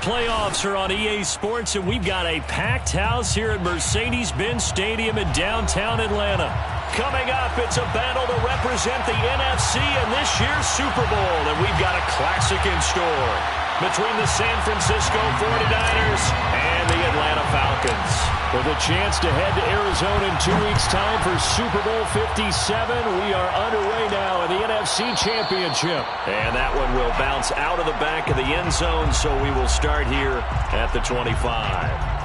playoffs are on EA Sports, and we've got a packed house here at Mercedes-Benz Stadium in downtown Atlanta. Coming up, it's a battle to represent the NFC in this year's Super Bowl, and we've got a classic in store between the San Francisco 49ers and the Atlanta Falcons. With a chance to head to Arizona in 2 weeks' time for Super Bowl 57, we are underway now in the NFC Championship. And that one will bounce out of the back of the end zone, so we will start here at the 25.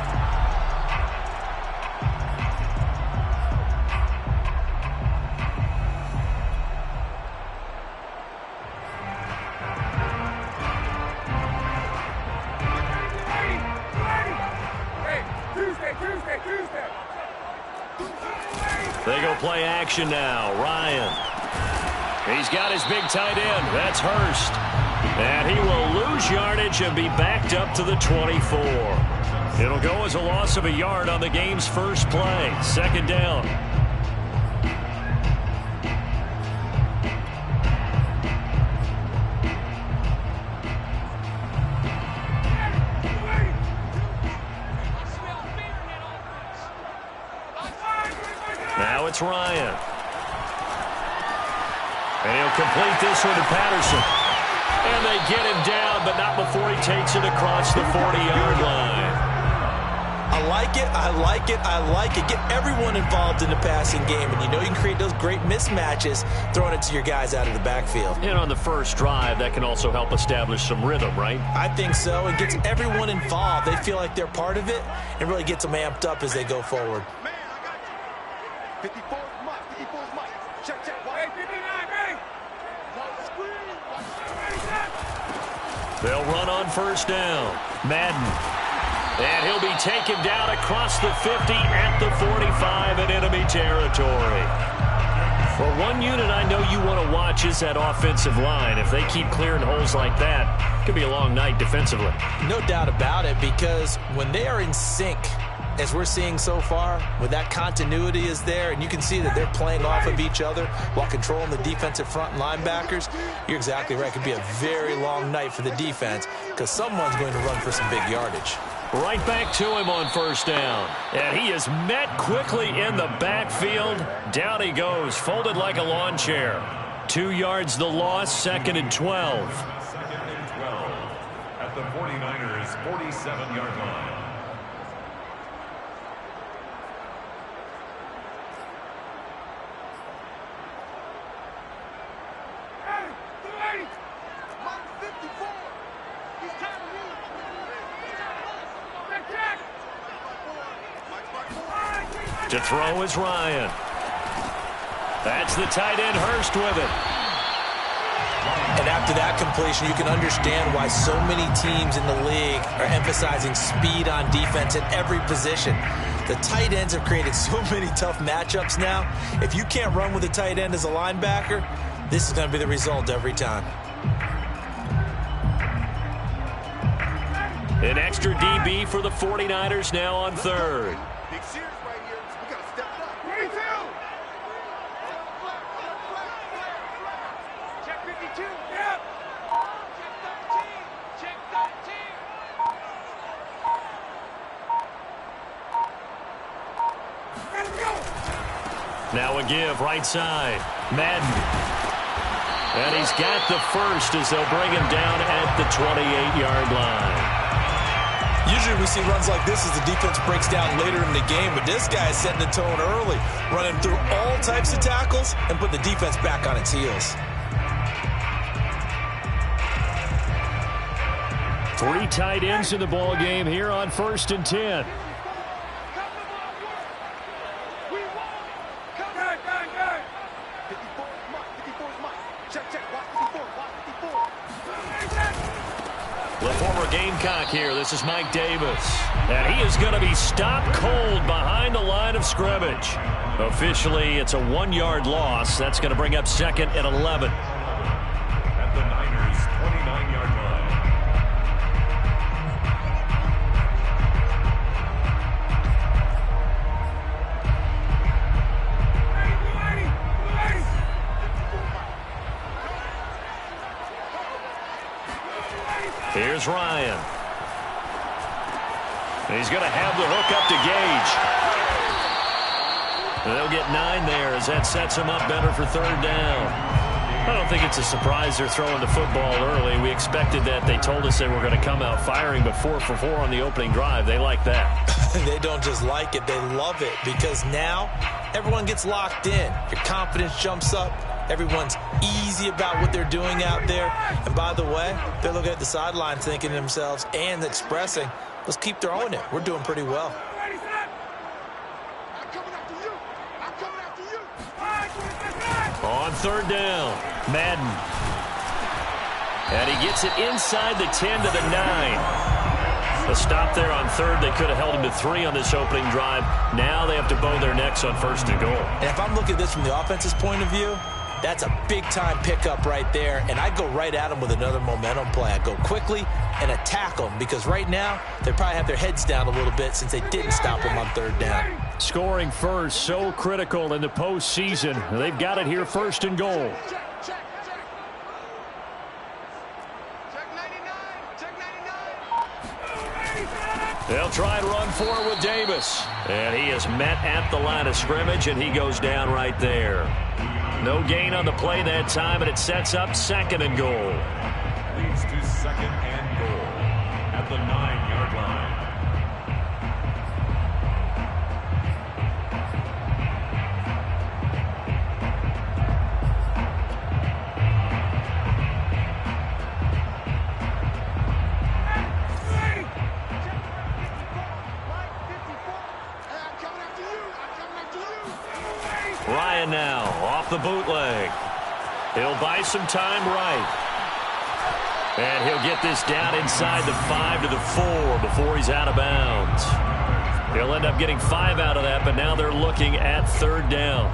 They go play action now. Ryan. He's got his big tight end. That's Hurst. And he will lose yardage and be backed up to the 24. It'll go as a loss of a yard on the game's first play. Second down. Now it's Ryan. And he'll complete this one to Patterson. And they get him down, but not before he takes it across the 40-yard line. I like it, I like it, I like it. Get everyone involved in the passing game, and you know you can create those great mismatches throwing it to your guys out of the backfield. And on the first drive, that can also help establish some rhythm, right? I think so. It gets everyone involved. They feel like they're part of it and really gets them amped up as they go forward. 54 is Mike. 54 is Mike. Check. Hey, 59, ready? They'll run on first down. Madden. And he'll be taken down across the 50 at the 45 in enemy territory. For one unit I know you want to watch is that offensive line. If they keep clearing holes like that, it could be a long night defensively. No doubt about it, because when they are in sync, as we're seeing so far, when that continuity is there, and you can see that they're playing off of each other while controlling the defensive front linebackers, you're exactly right. It could be a very long night for the defense because someone's going to run for some big yardage. Right back to him on first down. And he is met quickly in the backfield. Down he goes, folded like a lawn chair. 2 yards the loss, 2nd and 12. 2nd and 12 at the 49ers' 47-yard line. To throw is Ryan. That's the tight end Hurst with it. And after that completion, you can understand why so many teams in the league are emphasizing speed on defense at every position. The tight ends have created so many tough matchups now. If you can't run with a tight end as a linebacker, this is going to be the result every time. An extra DB for the 49ers now on third. Big series right here. We got to step it up. 32. Check 52. Yep. Check 13. Let's go. Now a give right side. Madden. And he's got the first as they'll bring him down at the 28-yard line. Usually we see runs like this as the defense breaks down later in the game, but this guy is setting the tone early, running through all types of tackles and put the defense back on its heels. 3 tight ends in the ball game here on 1st and 10. The former Gamecock here. This is Mike Davis. And he is going to be stopped cold behind the line of scrimmage. Officially, it's a 1-yard loss. That's going to bring up 2nd and 11. At the Niners' 29-yard line. Here's Ryan. He's going to have the hook up to Gage. They'll get 9 there as that sets him up better for third down. I don't think it's a surprise they're throwing the football early. We expected that. They told us they were going to come out firing, but 4 for 4 on the opening drive. They like that. They don't just like it, they love it, because now everyone gets locked in. Your confidence jumps up. Everyone's easy about what they're doing out there. And by the way, they're looking at the sideline thinking to themselves and expressing, let's keep throwing it. We're doing pretty well. On third down, Madden. And he gets it inside the 10 to the 9. A stop there on third. They could have held him to 3 on this opening drive. Now they have to bow their necks on first and goal. And if I'm looking at this from the offense's point of view, that's a big-time pickup right there. And I go right at them with another momentum play. I go quickly and attack them, because right now they probably have their heads down a little bit since they didn't stop them on third down. Scoring first, so critical in the postseason. They've got it here, first and goal. They'll try and run forward with Davis. And he is met at the line of scrimmage, and he goes down right there. No gain on the play that time, and it sets up second and goal. Leads to second and goal at the 9-yard line. Ryan now off the bootleg. He'll buy some time right. And he'll get this down inside the 5 to the 4 before he's out of bounds. He'll end up getting 5 out of that, but now they're looking at third down.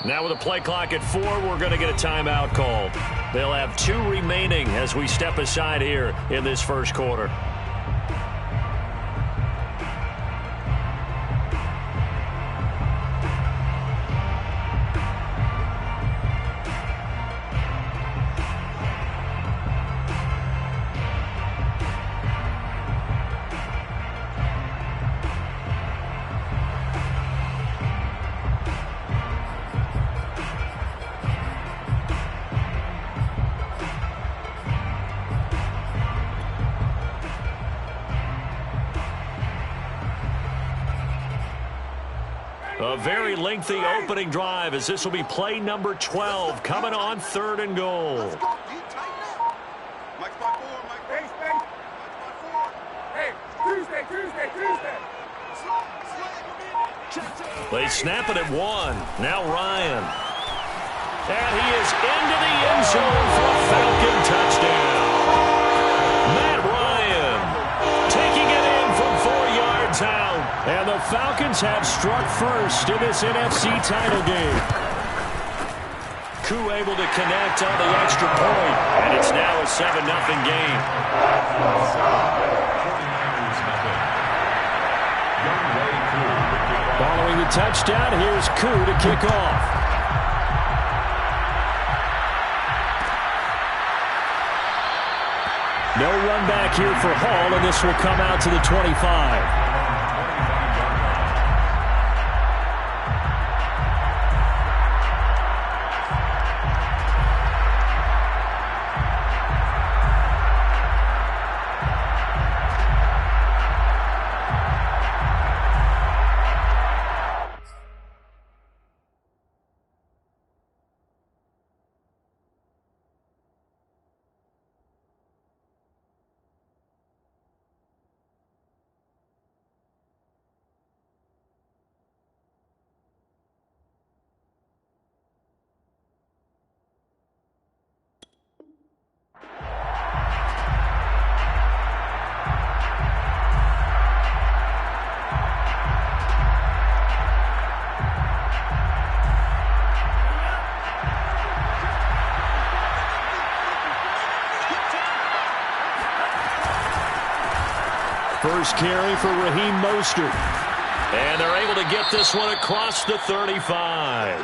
Now with a play clock at 4, we're going to get a timeout called. They'll have 2 remaining as we step aside here in this first quarter. A very lengthy opening drive, as this will be play number 12 coming on third and goal. They snap it at 1. Now Ryan. And he is into the end zone for a Falcon touchdown. Matt Ryan taking it in from 4 yards out. And the Falcons have struck first in this NFC title game. Koo able to connect on the extra point, and it's now a 7-0 game. Following the touchdown, here's Koo to kick off. No run back here for Hall, and this will come out to the 25. First carry for Raheem Mostert. And they're able to get this one across the 35.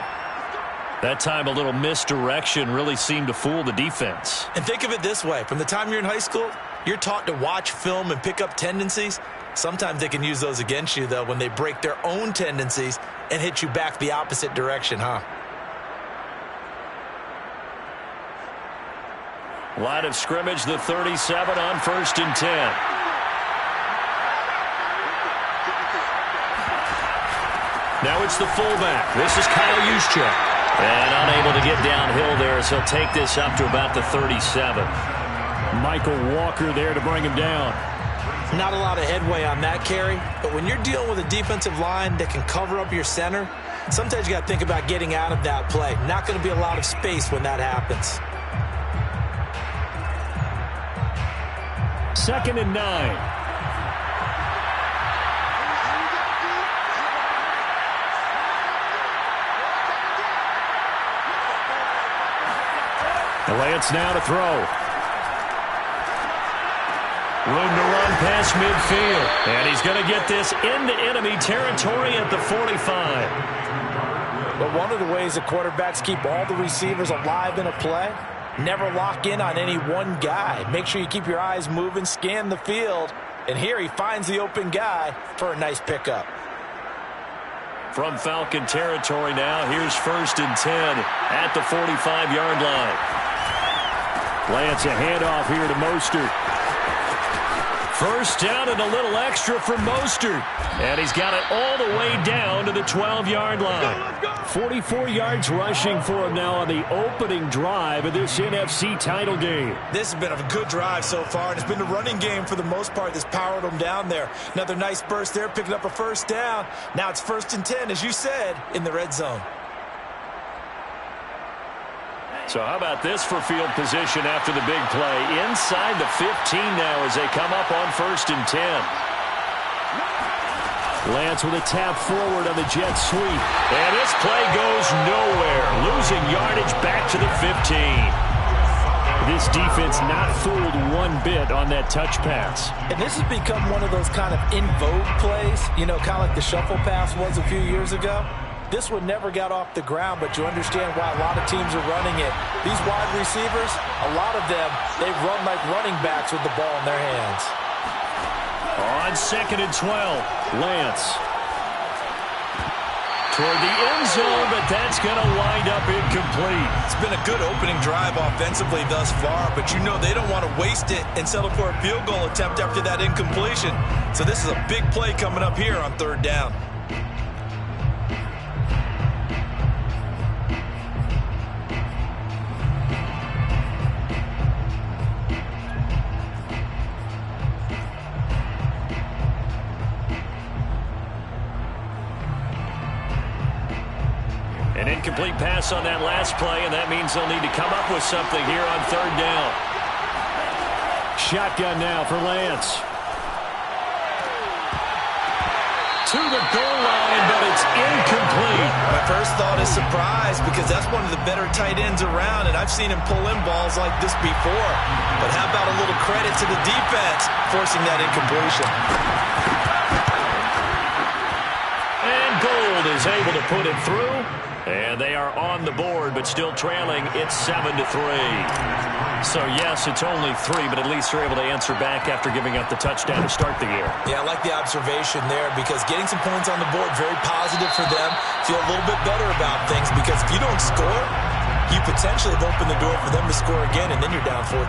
That time a little misdirection really seemed to fool the defense. And think of it this way. From the time you're in high school, you're taught to watch film and pick up tendencies. Sometimes they can use those against you, though, when they break their own tendencies and hit you back the opposite direction, huh? Line of scrimmage, the 37 on 1st and 10. Now it's the fullback. This is Kyle Juszczyk. And unable to get downhill there, so he'll take this up to about the 37. Michael Walker there to bring him down. Not a lot of headway on that carry, but when you're dealing with a defensive line that can cover up your center, sometimes you got to think about getting out of that play. Not going to be a lot of space when that happens. 2nd and 9. Lance now to throw. Room to run past midfield. And he's going to get this into enemy territory at the 45. But one of the ways that quarterbacks keep all the receivers alive in a play, never lock in on any one guy. Make sure you keep your eyes moving, scan the field. And here he finds the open guy for a nice pickup. From Falcon territory now, here's 1st and 10 at the 45-yard line. Lance a handoff here to Mostert. First down and a little extra for Mostert. And he's got it all the way down to the 12-yard line. 44 yards rushing for him now on the opening drive of this NFC title game. This has been a good drive so far, and it's been the running game for the most part that's powered them down there. Another nice burst there, picking up a first down. Now it's 1st and 10, as you said, in the red zone. So how about this for field position after the big play? Inside the 15 now as they come up on 1st and 10. Lance with a tap forward on the jet sweep. And this play goes nowhere. Losing yardage back to the 15. This defense not fooled one bit on that touch pass. And this has become one of those kind of in vogue plays, you know, kind of like the shuffle pass was a few years ago. This one never got off the ground, but you understand why a lot of teams are running it. These wide receivers, a lot of them, they run like running backs with the ball in their hands. On 2nd and 12, Lance. Toward the end zone, but that's going to wind up incomplete. It's been a good opening drive offensively thus far, but you know they don't want to waste it and settle for a field goal attempt after that incompletion. So this is a big play coming up here on 3rd down. An incomplete pass on that last play, and that means they'll need to come up with something here on 3rd down. Shotgun now for Lance. To the goal line, but it's incomplete. My first thought is surprise, because that's one of the better tight ends around, and I've seen him pull in balls like this before. But how about a little credit to the defense forcing that incompletion? And Gold is able to put it through. And they are on the board, but still trailing. It's 7-3. So, yes, it's only 3, but at least they're able to answer back after giving up the touchdown to start the year. Yeah, I like the observation there, because getting some points on the board, very positive for them. Feel a little bit better about things, because if you don't score, you potentially have opened the door for them to score again, and then you're down 14.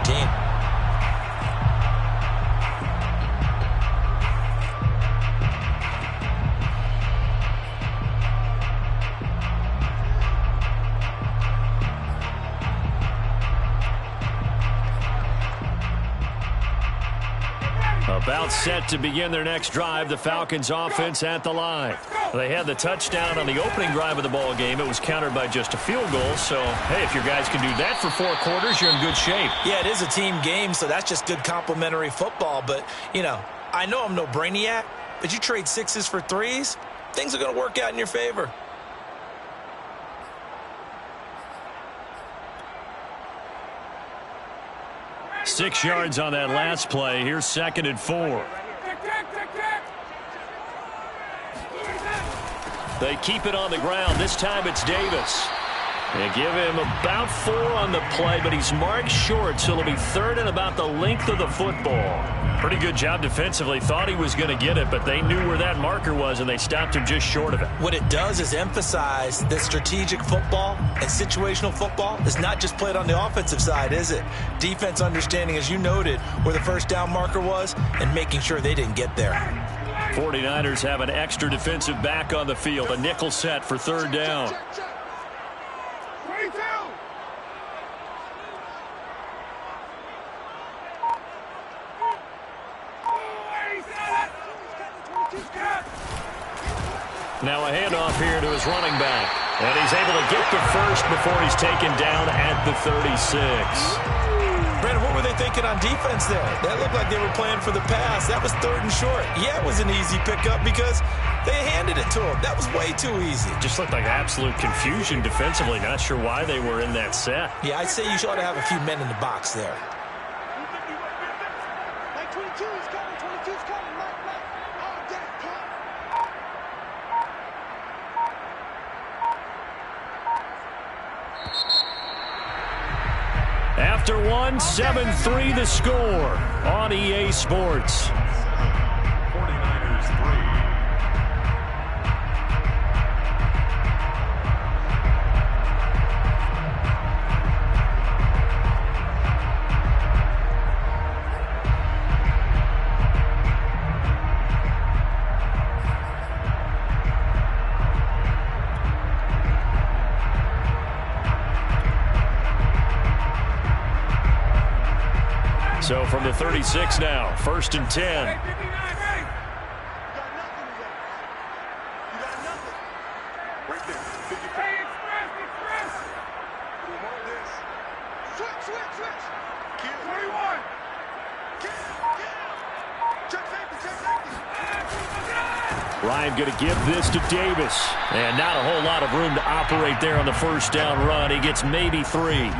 About set to begin their next drive, the Falcons offense at the line. They had the touchdown on the opening drive of the ball game. It was countered by just a field goal. So, hey, if your guys can do that for 4 quarters, you're in good shape. Yeah, it is a team game, so that's just good complimentary football. But, you know, I know I'm no brainiac, but you trade 6s for 3s, things are going to work out in your favor. Six yards on that last play. Here's 2nd and 4. They keep it on the ground. This time it's Davis. They give him about 4 on the play, but he's marked short, so it'll be 3rd and about the length of the football. Pretty good job defensively. Thought he was going to get it, but they knew where that marker was, and they stopped him just short of it. What it does is emphasize that strategic football and situational football is not just played on the offensive side, is it? Defense understanding, as you noted, where the first down marker was and making sure they didn't get there. 49ers have an extra defensive back on the field. A nickel set for 3rd down. Now a handoff here to his running back. And he's able to get the first before he's taken down at the 36. Brandon, what were they thinking on defense there? That looked like they were playing for the pass. That was 3rd and short. Yeah, it was an easy pickup because they handed it to him. That was way too easy. Just looked like absolute confusion defensively. Not sure why they were in that set. Yeah, I'd say you ought to have a few men in the box there. After one, 7-3 the score on EA Sports. 49ers 3. So from the 36 now, 1st and 10. Ryan going to give this to Davis. And not a whole lot of room to operate there on the 1st down run. He gets maybe 3.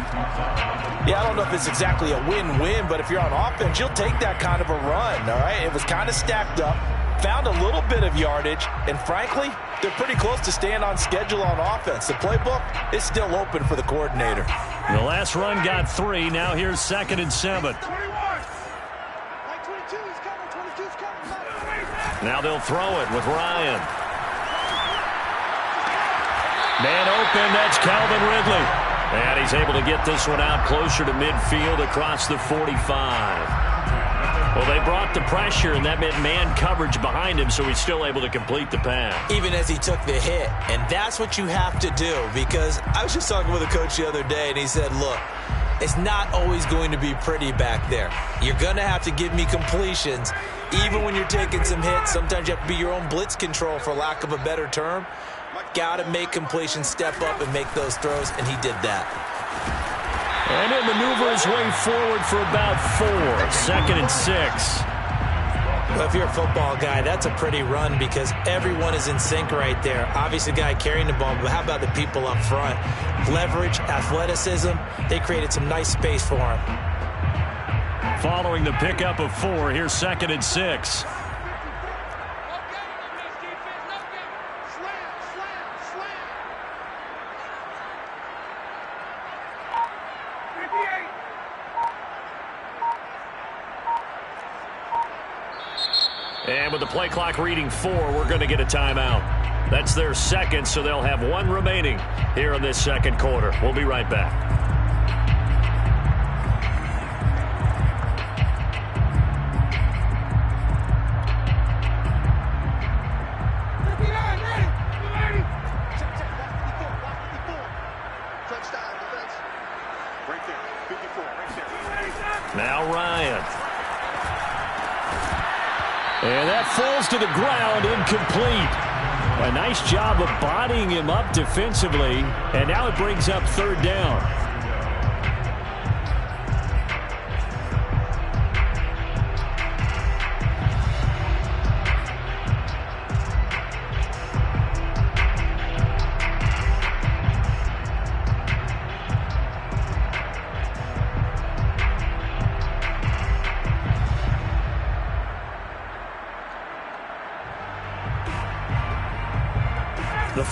Yeah, I don't know if it's exactly a win-win, but if you're on offense, you'll take that kind of a run, all right? It was kind of stacked up, found a little bit of yardage, and frankly, they're pretty close to staying on schedule on offense. The playbook is still open for the coordinator. The last run got 3. Now here's 2nd and 7. Now they'll throw it with Ryan. Man open, that's Calvin Ridley. And he's able to get this one out closer to midfield across the 45. Well, they brought the pressure, and that meant man coverage behind him, so he's still able to complete the pass. Even as he took the hit. And that's what you have to do, because I was just talking with a coach the other day, and he said, look, it's not always going to be pretty back there. You're going to have to give me completions. Even when you're taking some hits, sometimes you have to be your own blitz control, for lack of a better term. Got to make completions, step up, and make those throws, and he did that. And he'll maneuver his way forward for about 4. 2nd and 6. Well, if you're a football guy, that's a pretty run because everyone is in sync right there. Obviously, the guy carrying the ball, but how about the people up front? Leverage, athleticism, they created some nice space for him. Following the pickup of 4, here's 2nd and 6. And with the play clock reading 4, we're going to get a timeout. That's their 2nd, so they'll have 1 remaining here in this 2nd quarter. We'll be right back. Now Ryan. And that falls to the ground, incomplete. A nice job of bodying him up defensively, and now it brings up 3rd down.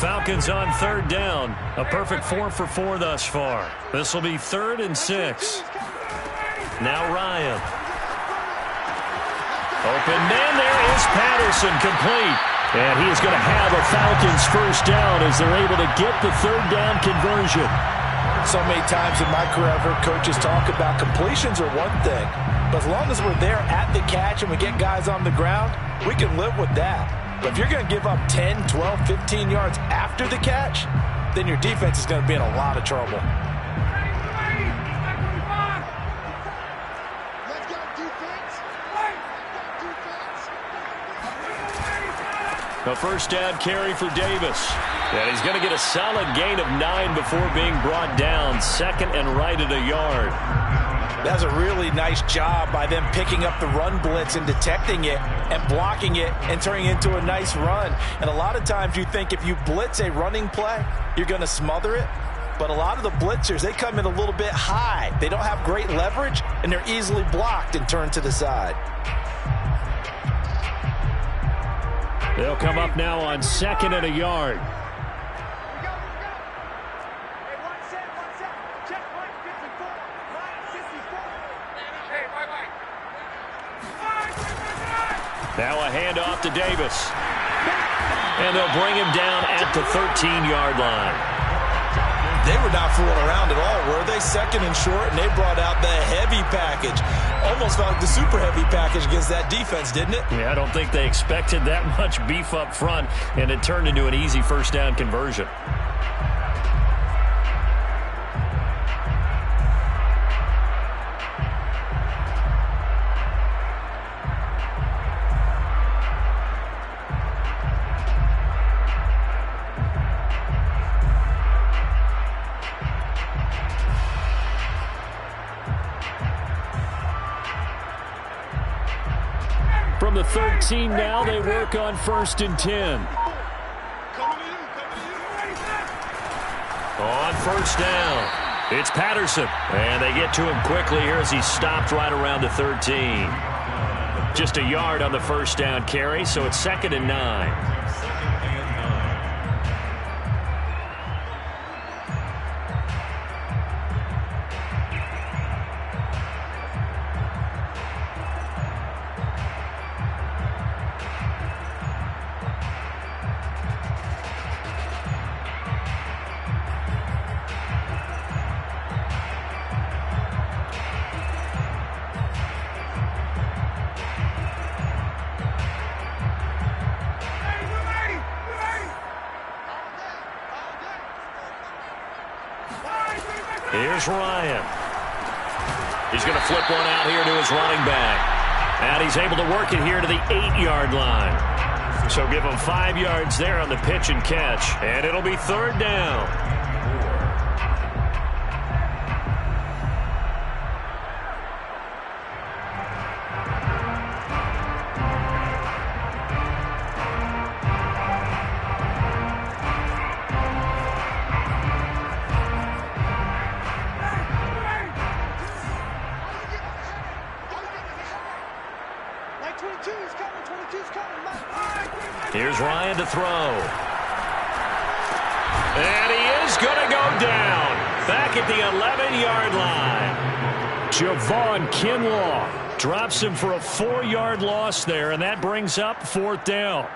Falcons on third down. A perfect 4 for 4 thus far. This will be 3rd and 6. Now Ryan. Open man, there is Patterson, complete. And he is going to have a Falcons first down as they're able to get the 3rd down conversion. So many times in my career I've heard coaches talk about completions are one thing, but as long as we're there at the catch and we get guys on the ground, we can live with that. But if you're going to give up 10, 12, 15 yards after the catch, then your defense is going to be in a lot of trouble. A first down carry for Davis. And he's going to get a solid gain of 9 before being brought down. 2nd and right at a yard. That's a really nice job by them picking up the run blitz and detecting it and blocking it and turning it into a nice run. And a lot of times you think if you blitz a running play, you're going to smother it. But a lot of the blitzers, they come in a little bit high. They don't have great leverage, and they're easily blocked and turned to the side. They'll come up now on 2nd and a yard. Now a handoff to Davis. And they'll bring him down at the 13-yard line. They were not fooling around at all, were they? 2nd and short, and they brought out the heavy package. Almost felt like the super heavy package against that defense, didn't it? Yeah, I don't think they expected that much beef up front, and it turned into an easy first down conversion. From the 13 now, they work on 1st and 10. On first down, it's Patterson. And they get to him quickly here as he stopped right around the 13. Just a yard on the first down carry, so it's 2nd and 9. Here's Ryan. He's going to flip one out here to his running back. And he's able to work it here to the 8-yard line. So give him 5 yards there on the pitch and catch. And it'll be 3rd down. Here's Ryan to throw. And he is going to go down. Back at the 11-yard line. Javon Kinlaw drops him for a 4-yard loss there, and that brings up 4th down.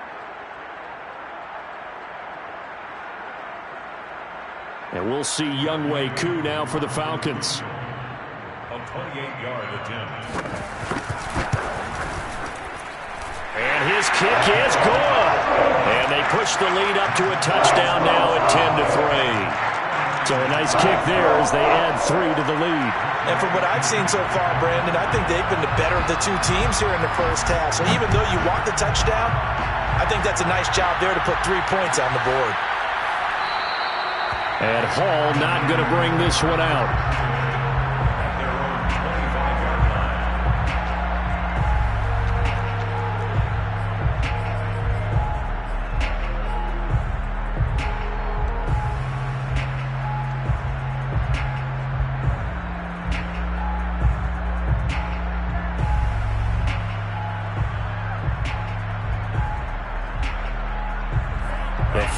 And we'll see Younghoe Koo now for the Falcons. A 28-yard attempt. And his kick is good. And they push the lead up to a touchdown now at 10-3. So a nice kick there as they add 3 to the lead. And from what I've seen so far, Brandon, I think they've been the better of the two teams here in the first half. So even though you want the touchdown, I think that's a nice job there to put 3 points on the board. And Hall not going to bring this one out.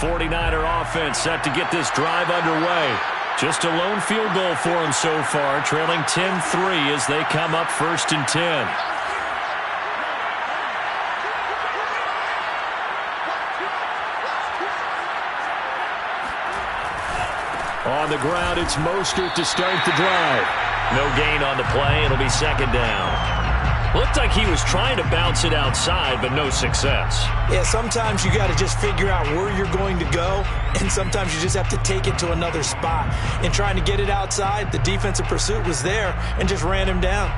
49er offense set to get this drive underway. Just a lone field goal for them so far, trailing 10-3 as they come up 1st and 10. On the ground, it's Mostert to start the drive. No gain on the play. It'll be 2nd down. Looked like he was trying to bounce it outside, but no success. Yeah, sometimes you got to just figure out where you're going to go, and sometimes you just have to take it to another spot. In trying to get it outside, the defensive pursuit was there and just ran him down.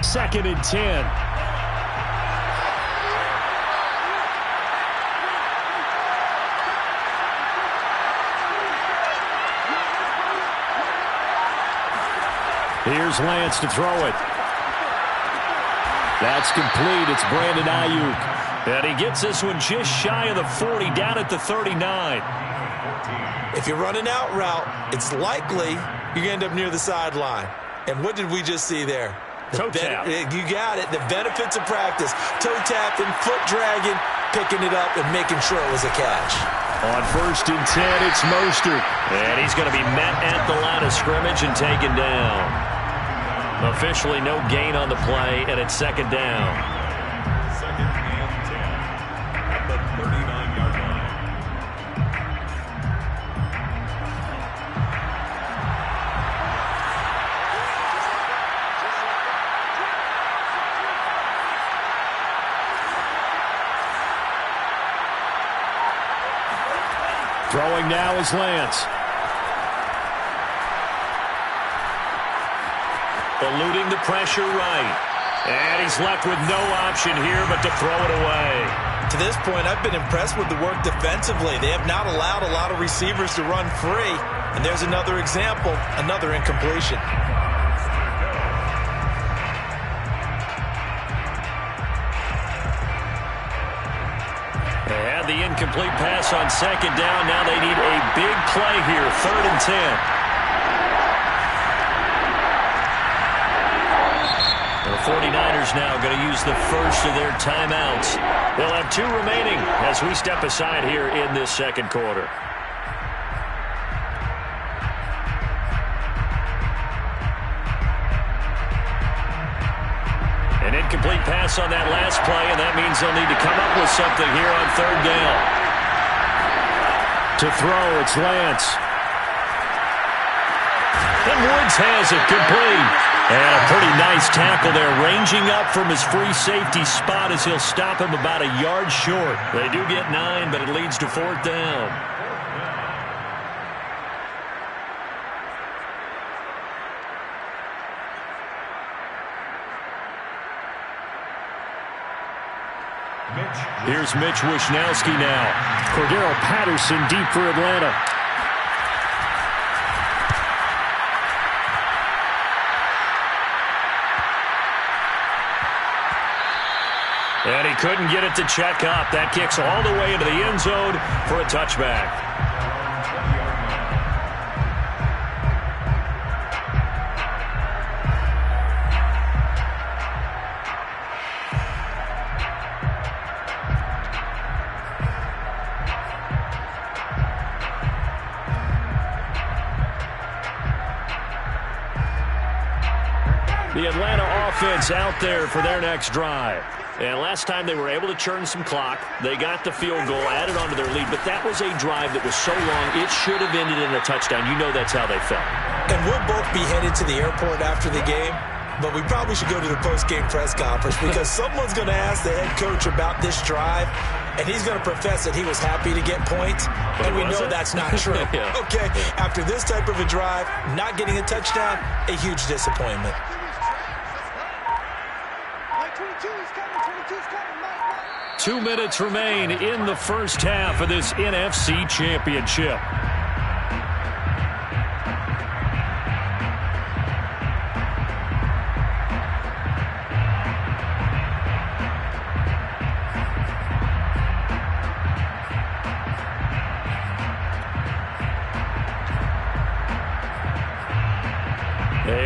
2nd and 10. Here's Lance to throw it. That's complete. It's Brandon Ayuk. And he gets this one just shy of the 40, down at the 39. If you're running out route, it's likely you're going to end up near the sideline. And what did we just see there? Toe tap. You got it. The benefits of practice. Toe tapping, foot dragging, picking it up, and making sure it was a catch. On 1st and 10, it's Mostert. And he's going to be met at the line of scrimmage and taken down. Officially no gain on the play, and it's 2nd down. 2nd and 10 at the 39-yard line. Throwing now is Lance. Eluding the pressure right. And he's left with no option here but to throw it away. To this point, I've been impressed with the work defensively. They have not allowed a lot of receivers to run free. And there's another example, another incompletion. They had the incomplete pass on 2nd down. Now they need a big play here, 3rd and 10. The 49ers now going to use the first of their timeouts. They'll have 2 remaining as we step aside here in this 2nd quarter. An incomplete pass on that last play, and that means they'll need to come up with something here on 3rd down. To throw, it's Lance. And Woods has it complete. And a pretty nice tackle there, ranging up from his free safety spot as he'll stop him about a yard short. They do get 9, but it leads to 4th down. Here's Mitch Wishnowski now. Cordero Patterson deep for Atlanta. And he couldn't get it to check up. That kicks all the way into the end zone for a touchback. The Atlanta offense out there for their next drive. And last time they were able to churn some clock. They got the field goal, added on to their lead. But that was a drive that was so long, it should have ended in a touchdown. You know that's how they felt. And we'll both be headed to the airport after the game. But we probably should go to the post-game press conference because someone's going to ask the head coach about this drive. And he's going to profess that he was happy to get points. And we know that's not true. Yeah. Okay, after this type of a drive, not getting a touchdown, a huge disappointment. 2 minutes remain in the first half of this NFC Championship.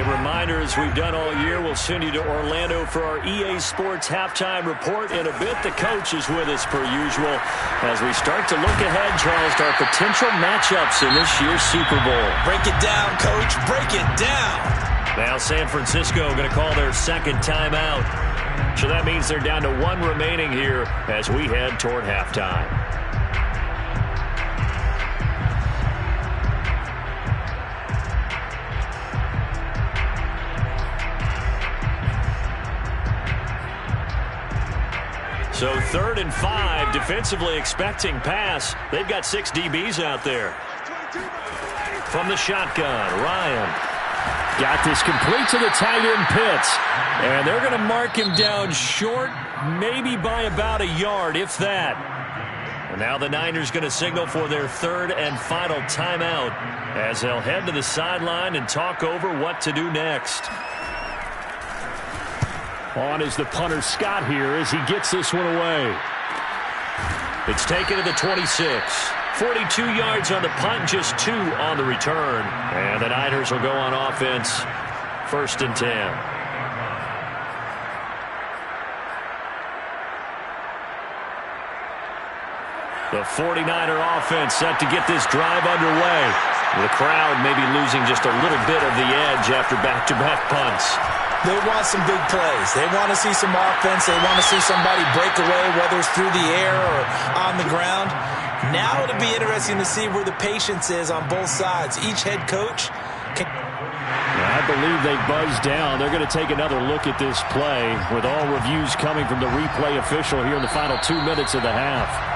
Good reminder, as we've done all year, we'll send you to Orlando for our EA Sports halftime report. In a bit, the coach is with us per usual as we start to look ahead, Charles, to our potential matchups in this year's Super Bowl. Break it down, Coach. Break it down. Now San Francisco going to call their second timeout. So that means they're down to one remaining here as we head toward halftime. So 3rd and 5, defensively expecting pass. They've got 6 DBs out there. From the shotgun, Ryan. Got this complete to the tight end, Pitts. And they're going to mark him down short, maybe by about a yard, if that. And now the Niners going to signal for their 3rd and final timeout as they'll head to the sideline and talk over what to do next. On is the punter, Scott, here as he gets this one away. It's taken to the 26. 42 yards on the punt, just 2 on the return. And the Niners will go on offense, 1st and 10. The 49er offense set to get this drive underway. The crowd maybe losing just a little bit of the edge after back-to-back punts. They want some big plays. They want to see some offense. They want to see somebody break away, whether it's through the air or on the ground. Now it'll be interesting to see where the patience is on both sides. Each head coach can... I believe they buzzed down. They're going to take another look at this play with all reviews coming from the replay official here in the final 2 minutes of the half.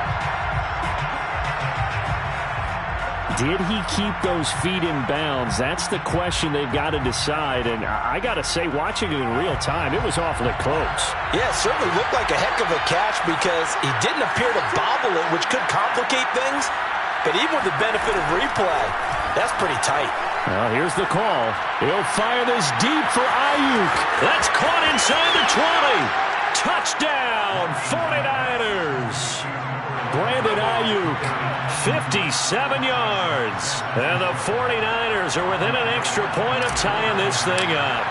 Did he keep those feet in bounds? That's the question they've got to decide. And I got to say, watching it in real time, it was awfully close. Yeah, it certainly looked like a heck of a catch because he didn't appear to bobble it, which could complicate things. But even with the benefit of replay, that's pretty tight. Well, here's the call. He'll fire this deep for Ayuk. That's caught inside the 20. Touchdown, 49ers. Brandon Ayuk, 57 yards. And the 49ers are within an extra point of tying this thing up.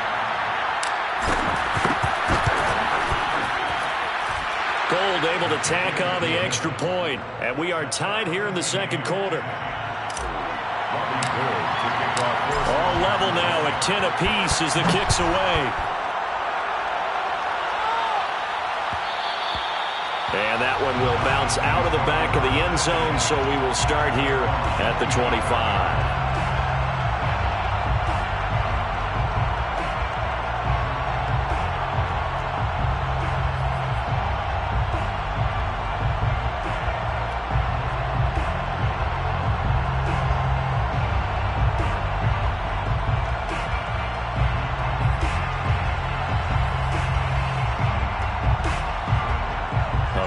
Gold able to tack on the extra point. And we are tied here in the second quarter. All level now at 10 apiece as the kick's away. And that one will bounce out of the back of the end zone, so we will start here at the 25.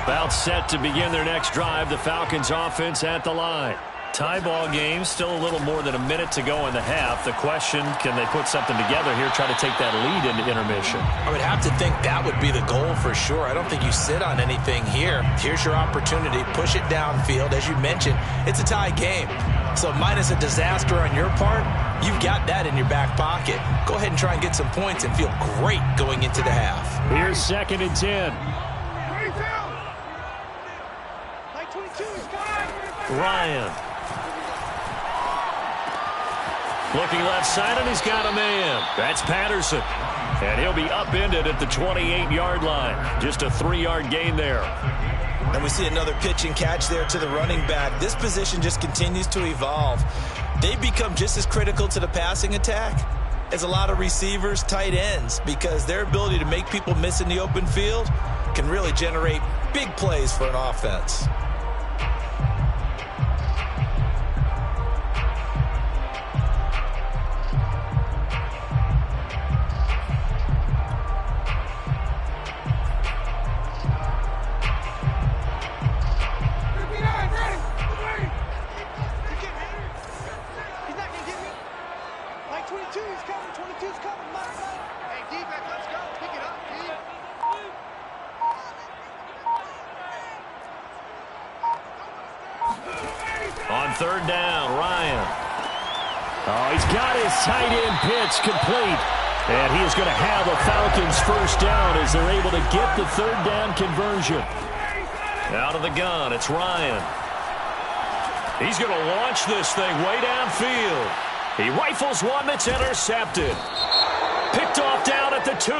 About set to begin their next drive. The Falcons offense at the line. Tie ball game, still a little more than a minute to go in the half. The question, can they put something together here, try to take that lead into intermission? I would have to think that would be the goal for sure. I don't think you sit on anything here. Here's your opportunity. Push it downfield. As you mentioned, it's a tie game. So minus a disaster on your part, you've got that in your back pocket. Go ahead and try and get some points and feel great going into the half. Here's 2nd and 10. Ryan. Looking left side, and he's got a man. That's Patterson. And he'll be upended at the 28-yard line. Just a 3-yard gain there. And we see another pitch and catch there to the running back. This position just continues to evolve. They become just as critical to the passing attack as a lot of receivers, tight ends, because their ability to make people miss in the open field can really generate big plays for an offense. On 3rd down, Ryan. Oh, he's got his tight end pitch complete. And he is going to have a Falcons first down as they're able to get the third down conversion. Out of the gun, it's Ryan. He's going to launch this thing way downfield. He rifles one that's intercepted. Picked off down at the 2.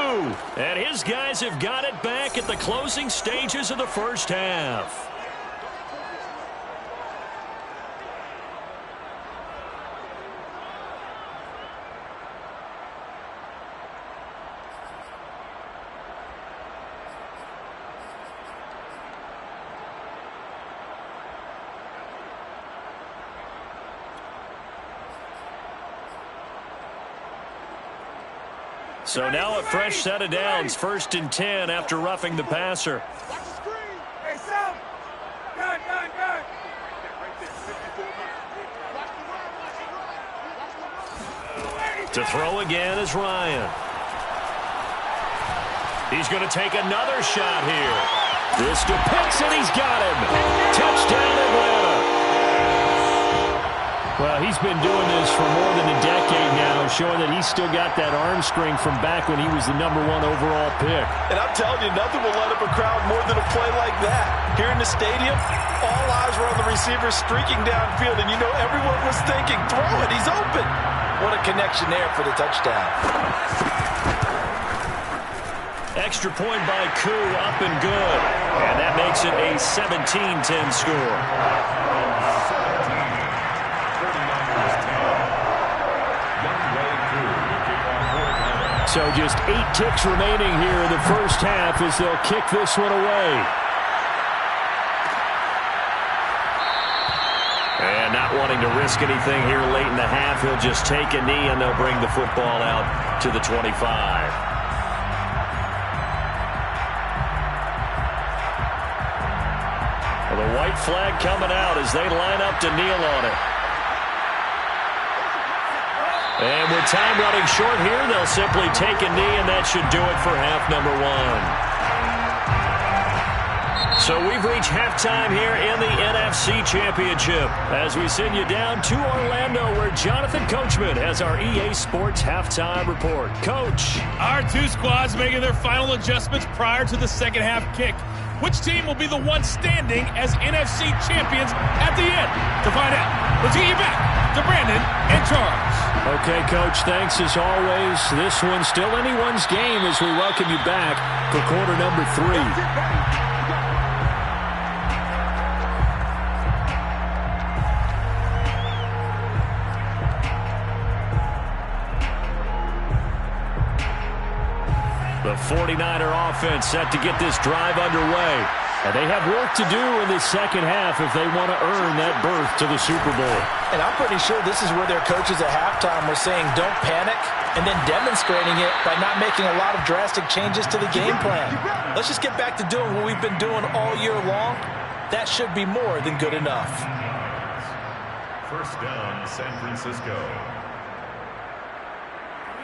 And his guys have got it back at the closing stages of the first half. So now a fresh set of downs, 1st and 10 after roughing the passer. Hey, Sam! Gun! To throw again is Ryan. He's going to take another shot here. This to Pitts, and he's got him. Touchdown, Atlanta. Well, he's been doing this for more than a decade now, showing that he's still got that arm strength from back when he was the #1 overall pick. And I'm telling you, nothing will light up a crowd more than a play like that. Here in the stadium, all eyes were on the receiver streaking downfield, and you know everyone was thinking, throw it, he's open. What a connection there for the touchdown. Extra point by Koo, up and good. And that makes it a 17-10 score. So just 8 ticks remaining here in the first half as they'll kick this one away. And not wanting to risk anything here late in the half, he'll just take a knee and they'll bring the football out to the 25. Well, the white flag coming out as they line up to kneel on it. And with time running short here, they'll simply take a knee, and that should do it for half number 1. So we've reached halftime here in the NFC Championship as we send you down to Orlando where Jonathan Coachman has our EA Sports Halftime Report. Coach. Our 2 squads making their final adjustments prior to the second half kick. Which team will be the one standing as NFC champions at the end? To find out, let's get you back to Brandon and Charles. Okay, Coach, thanks as always. This one's still anyone's game as we welcome you back for quarter number 3. The 49er offense set to get this drive underway. And they have work to do in the second half if they want to earn that berth to the Super Bowl. And I'm pretty sure this is where their coaches at halftime were saying don't panic and then demonstrating it by not making a lot of drastic changes to the game plan. Let's just get back to doing what we've been doing all year long. That should be more than good enough. First down, San Francisco.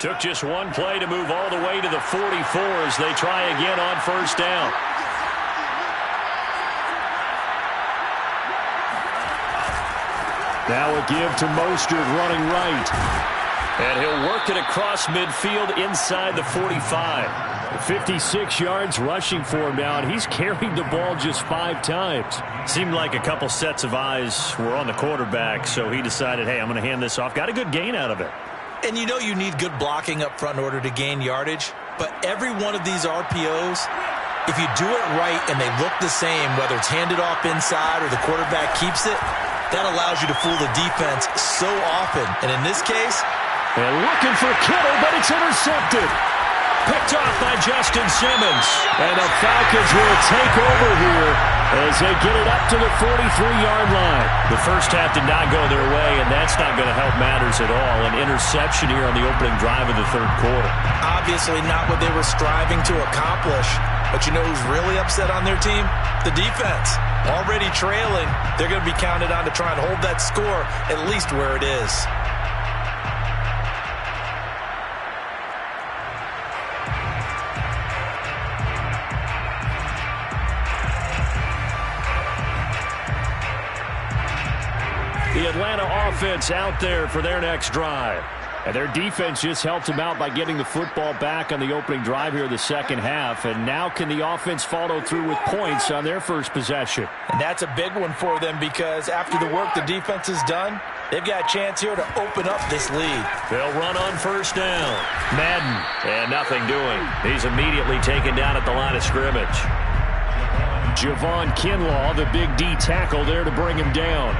Took just one play to move all the way to the 44 as they try again on first down. Now a give to Mostert running right. And he'll work it across midfield inside the 45. 56 yards rushing for him now, and he's carried the ball just 5 times. Seemed like a couple sets of eyes were on the quarterback, so he decided, hey, I'm going to hand this off. Got a good gain out of it. And you know you need good blocking up front in order to gain yardage, but every one of these RPOs, if you do it right and they look the same, whether it's handed off inside or the quarterback keeps it, that allows you to fool the defense so often. And in this case, they're looking for Kittle, but it's intercepted. Picked off by Justin Simmons. And the Falcons will take over here as they get it up to the 43-yard line. The first half did not go their way, and that's not going to help matters at all. An interception here on the opening drive of the third quarter. Obviously not what they were striving to accomplish. But you know who's really upset on their team? The defense. Already trailing, they're going to be counted on to try and hold that score at least where it is. The Atlanta offense out there for their next drive. And their defense just helped them out by getting the football back on the opening drive here in the second half. And now can the offense follow through with points on their first possession? And that's a big one for them because after the work the defense has done, they've got a chance here to open up this lead. They'll run on first down. Madden. And nothing doing. He's immediately taken down at the line of scrimmage. Javon Kinlaw, the big D tackle there to bring him down.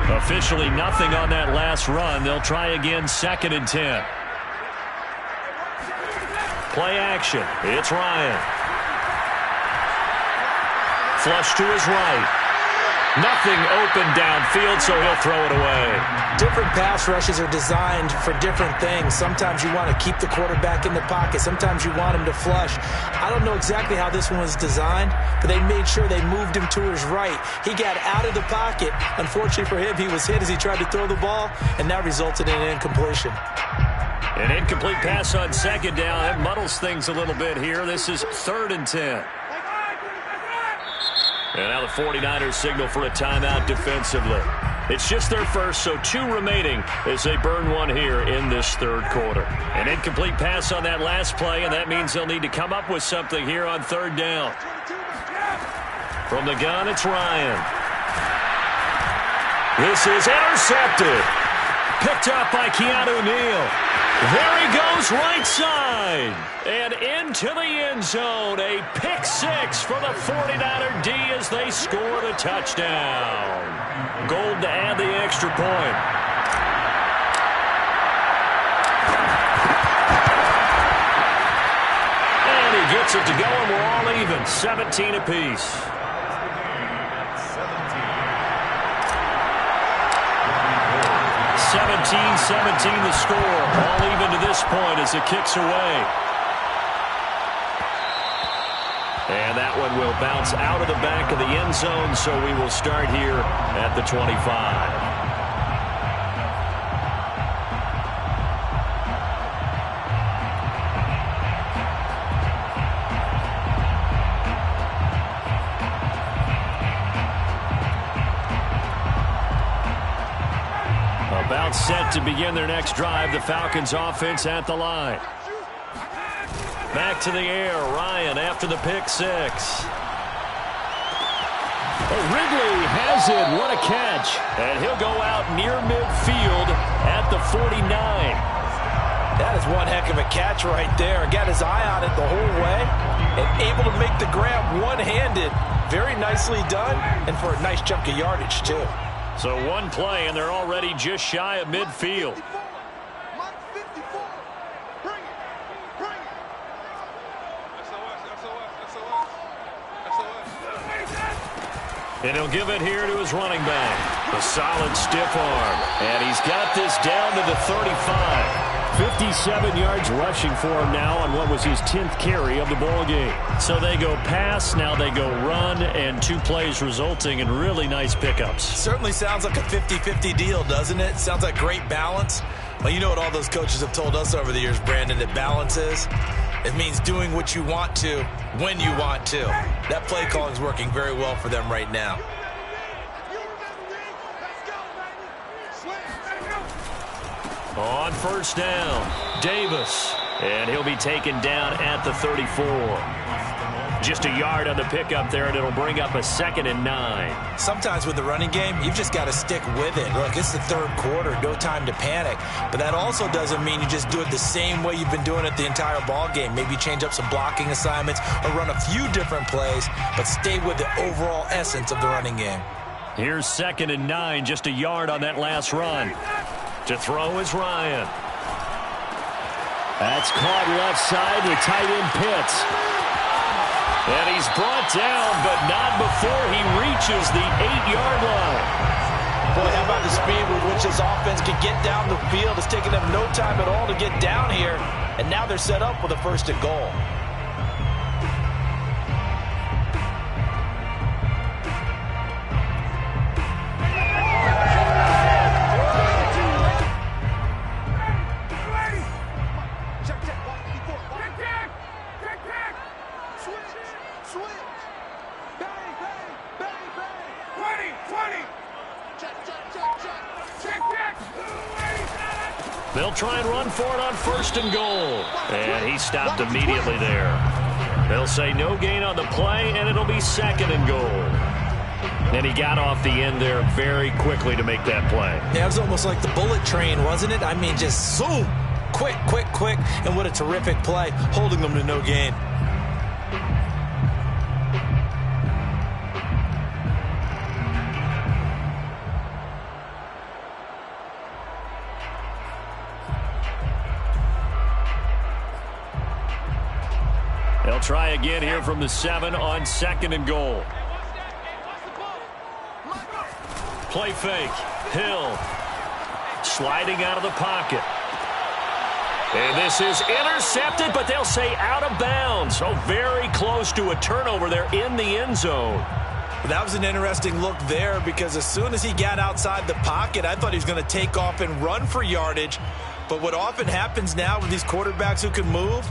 Officially nothing on that last run. They'll try again, 2nd and 10. Play action. It's Ryan. Flush to his right. Nothing open downfield, so he'll throw it away. Different pass rushes are designed for different things. Sometimes you want to keep the quarterback in the pocket. Sometimes you want him to flush. I don't know exactly how this one was designed, but they made sure they moved him to his right. He got out of the pocket. Unfortunately for him, he was hit as he tried to throw the ball, and that resulted in an incompletion. An incomplete pass on 2nd down. That muddles things a little bit here. This is 3rd and 10. And now the 49ers signal for a timeout defensively. It's just their first, so 2 remaining as they burn one here in this 3rd quarter. An incomplete pass on that last play, and that means they'll need to come up with something here on 3rd down. From the gun, it's Ryan. This is intercepted. Picked up by Keanu Neal. There he goes, right side. And into the end zone. A pick 6 for the 49er D as they score the touchdown. Gold to add the extra point. And he gets it to go, and we're all even. 17 apiece. 17-17 the score. All even to this point as it kicks away. And that one will bounce out of the back of the end zone, so we will start here at the 25. About set to begin their next drive. The Falcons offense at the line. Back to the air. Ryan after the pick 6. Ridley has it. What a catch. And he'll go out near midfield at the 49. That is one heck of a catch right there. Got his eye on it the whole way and able to make the grab one-handed. Very nicely done and for a nice chunk of yardage too. So one play, and they're already just shy of midfield. And he'll give it here to his running back. A solid stiff arm. And he's got this down to the 35. 57 yards rushing for him now on what was his 10th carry of the ball game. So they go pass, now they go run, and 2 plays resulting in really nice pickups. Certainly sounds like a 50-50 deal, doesn't it? Sounds like great balance. Well, you know what all those coaches have told us over the years, Brandon, that balance is? It means doing what you want to when you want to. That play calling is working very well for them right now. On first down, Davis. And he'll be taken down at the 34. Just a yard on the pickup there, and it'll bring up a 2nd and 9. Sometimes with the running game, you've just got to stick with it. Look, it's the 3rd quarter, no time to panic. But that also doesn't mean you just do it the same way you've been doing it the entire ball game. Maybe change up some blocking assignments or run a few different plays, but stay with the overall essence of the running game. Here's 2nd and 9, just a yard on that last run. To throw is Ryan. That's caught left side to tight end Pitts. And he's brought down, but not before he reaches the 8-yard line. Boy, how about the speed with which this offense can get down the field? It's taken them no time at all to get down here. And now they're set up with a 1st and goal. They'll try and run for it on 1st and goal. And he stopped immediately there. They'll say no gain on the play, and it'll be 2nd and goal. And he got off the end there very quickly to make that play. Yeah, it was almost like the bullet train, wasn't it? I mean, just zoom. Quick, quick, quick. And what a terrific play, holding them to no gain. They'll try again here from the 7 on 2nd and goal. Play fake. Hill sliding out of the pocket. And this is intercepted, but they'll say out of bounds. So very close to a turnover there in the end zone. That was an interesting look there because as soon as he got outside the pocket, I thought he was going to take off and run for yardage. But what often happens now with these quarterbacks who can move,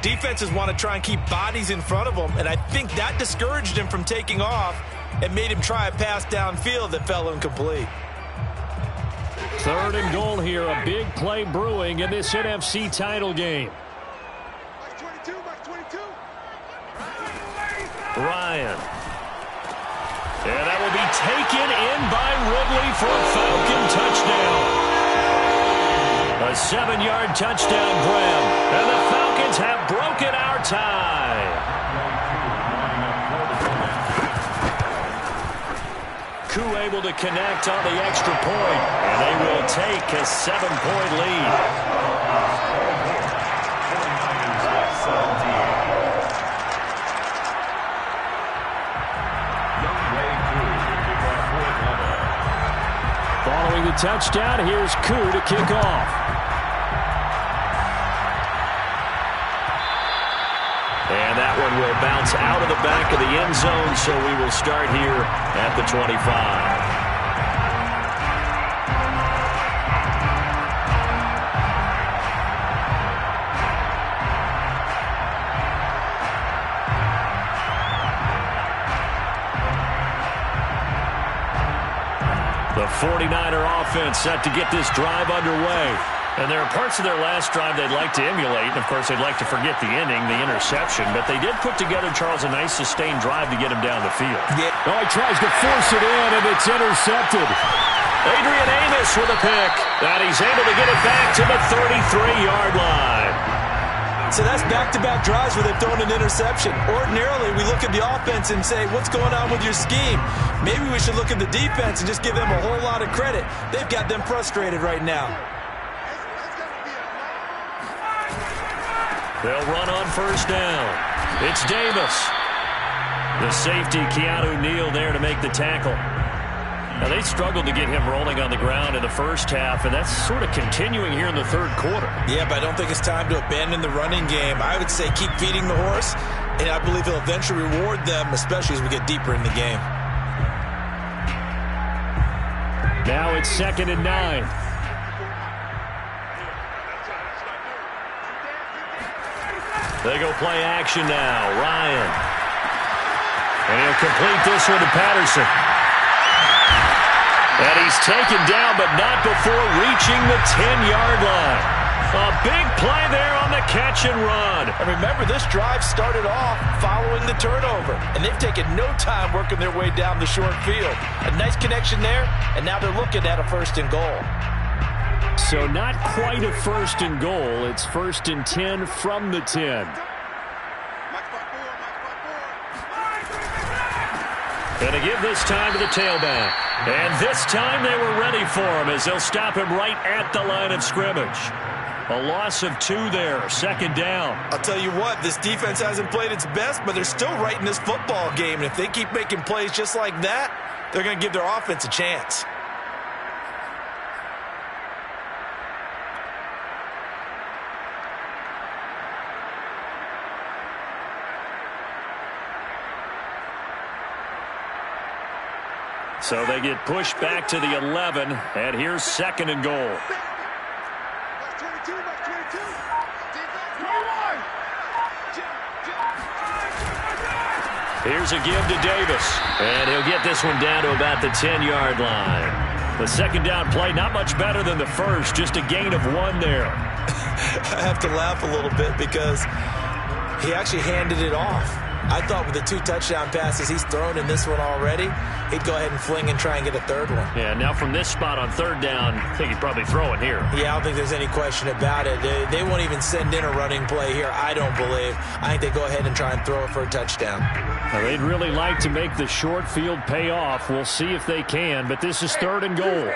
defenses want to try and keep bodies in front of them, and I think that discouraged him from taking off and made him try a pass downfield that fell incomplete. 3rd and goal here, a big play brewing in this NFC title game. Ryan. And that will be taken in by Ridley for a Falcon touchdown. A 7-yard touchdown grab, and the Falcons have broken our tie. Koo able to connect on the extra point, and they will take a 7-point lead. Following the touchdown, here's Koo to kick off. And that one will bounce out of the back of the end zone, so we will start here at the 25. The 49er offense set to get this drive underway. And there are parts of their last drive they'd like to emulate. And, of course, they'd like to forget the inning, the interception. But they did put together, Charles, a nice sustained drive to get him down the field. Yeah. Oh, he tries to force it in, and it's intercepted. Adrian Amos with a pick. And he's able to get it back to the 33-yard line. So that's back-to-back drives where they've thrown an interception. Ordinarily, we look at the offense and say, what's going on with your scheme? Maybe we should look at the defense and just give them a whole lot of credit. They've got them frustrated right now. They'll run on 1st down. It's Davis. The safety, Keanu Neal, there to make the tackle. Now, they struggled to get him rolling on the ground in the first half, and that's sort of continuing here in the 3rd quarter. Yeah, but I don't think it's time to abandon the running game. I would say keep feeding the horse, and I believe he'll eventually reward them, especially as we get deeper in the game. Now it's 2nd and 9. They go play action now. Ryan. And he'll complete this one to Patterson. And he's taken down, but not before reaching the 10-yard line. A big play there on the catch and run. And remember, this drive started off following the turnover, and they've taken no time working their way down the short field. A nice connection there, and now they're looking at a 1st and goal. So not quite a 1st and goal. It's 1st and 10 from the 10. And to give this time to the tailback. And this time they were ready for him as they'll stop him right at the line of scrimmage. A loss of 2 there, 2nd down. I'll tell you what, this defense hasn't played its best, but they're still right in this football game. And if they keep making plays just like that, they're going to give their offense a chance. So they get pushed back to the 11, and here's 2nd and goal. Here's a give to Davis. And he'll get this one down to about the 10-yard line. The second down play, not much better than the first, just a gain of 1 there. I have to laugh a little bit because he actually handed it off. I thought with the 2 touchdown passes he's thrown in this one already, he'd go ahead and fling and try and get a third one. Yeah, now from this spot on third down, I think he'd probably throw it here. Yeah, I don't think there's any question about it. They won't even send in a running play here, I don't believe. I think they go ahead and try and throw it for a touchdown. Well, they'd really like to make the short field pay off. We'll see if they can, but this is 3rd and goal.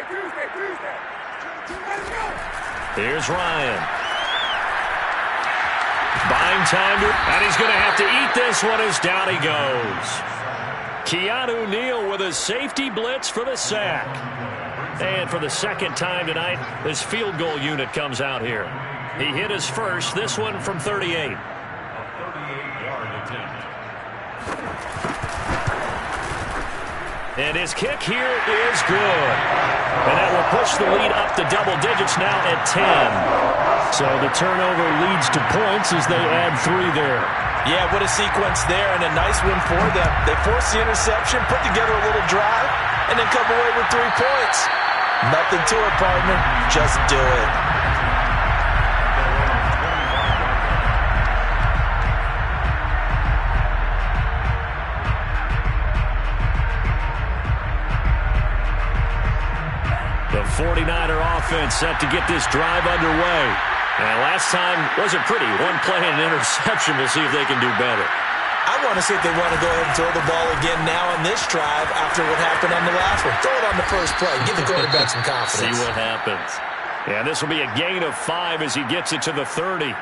Here's Ryan. Buying time, and he's going to have to eat this one as down he goes. Keanu Neal with a safety blitz for the sack. And for the second time tonight, this field goal unit comes out here. He hit his first, this one from 38. A 38-yard attempt. And his kick here is good. And that will push the lead up to double digits now at 10. So the turnover leads to points as they add 3 there. Yeah, what a sequence there, and a nice win for them. They force the interception, put together a little drive, and then come away with 3 points. Nothing to it, partner. Just do it. The 49er offense set to get this drive underway. And last time wasn't pretty. 1 play and an interception. We'll see if they can do better. I want to see if they want to go ahead and throw the ball again now on this drive after what happened on the last one. Throw it on the first play. Give the quarterback some confidence. See what happens. Yeah, this will be a gain of 5 as he gets it to the 30.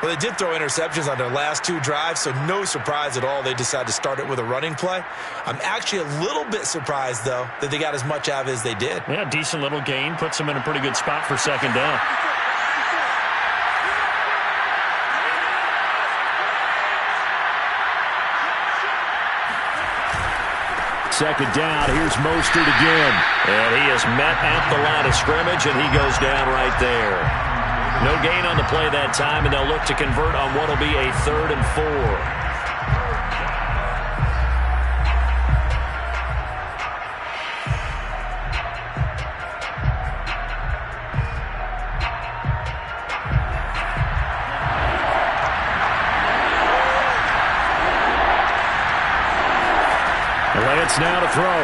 Well, they did throw interceptions on their last 2 drives, so no surprise at all they decided to start it with a running play. I'm actually a little bit surprised, though, that they got as much out of it as they did. Yeah, decent little gain. Puts them in a pretty good spot for second down. Second down, here's Mostert again. And he is met at the line of scrimmage, and he goes down right there. No gain on the play that time, and they'll look to convert on what will be a 3rd and 4. Lance now to throw.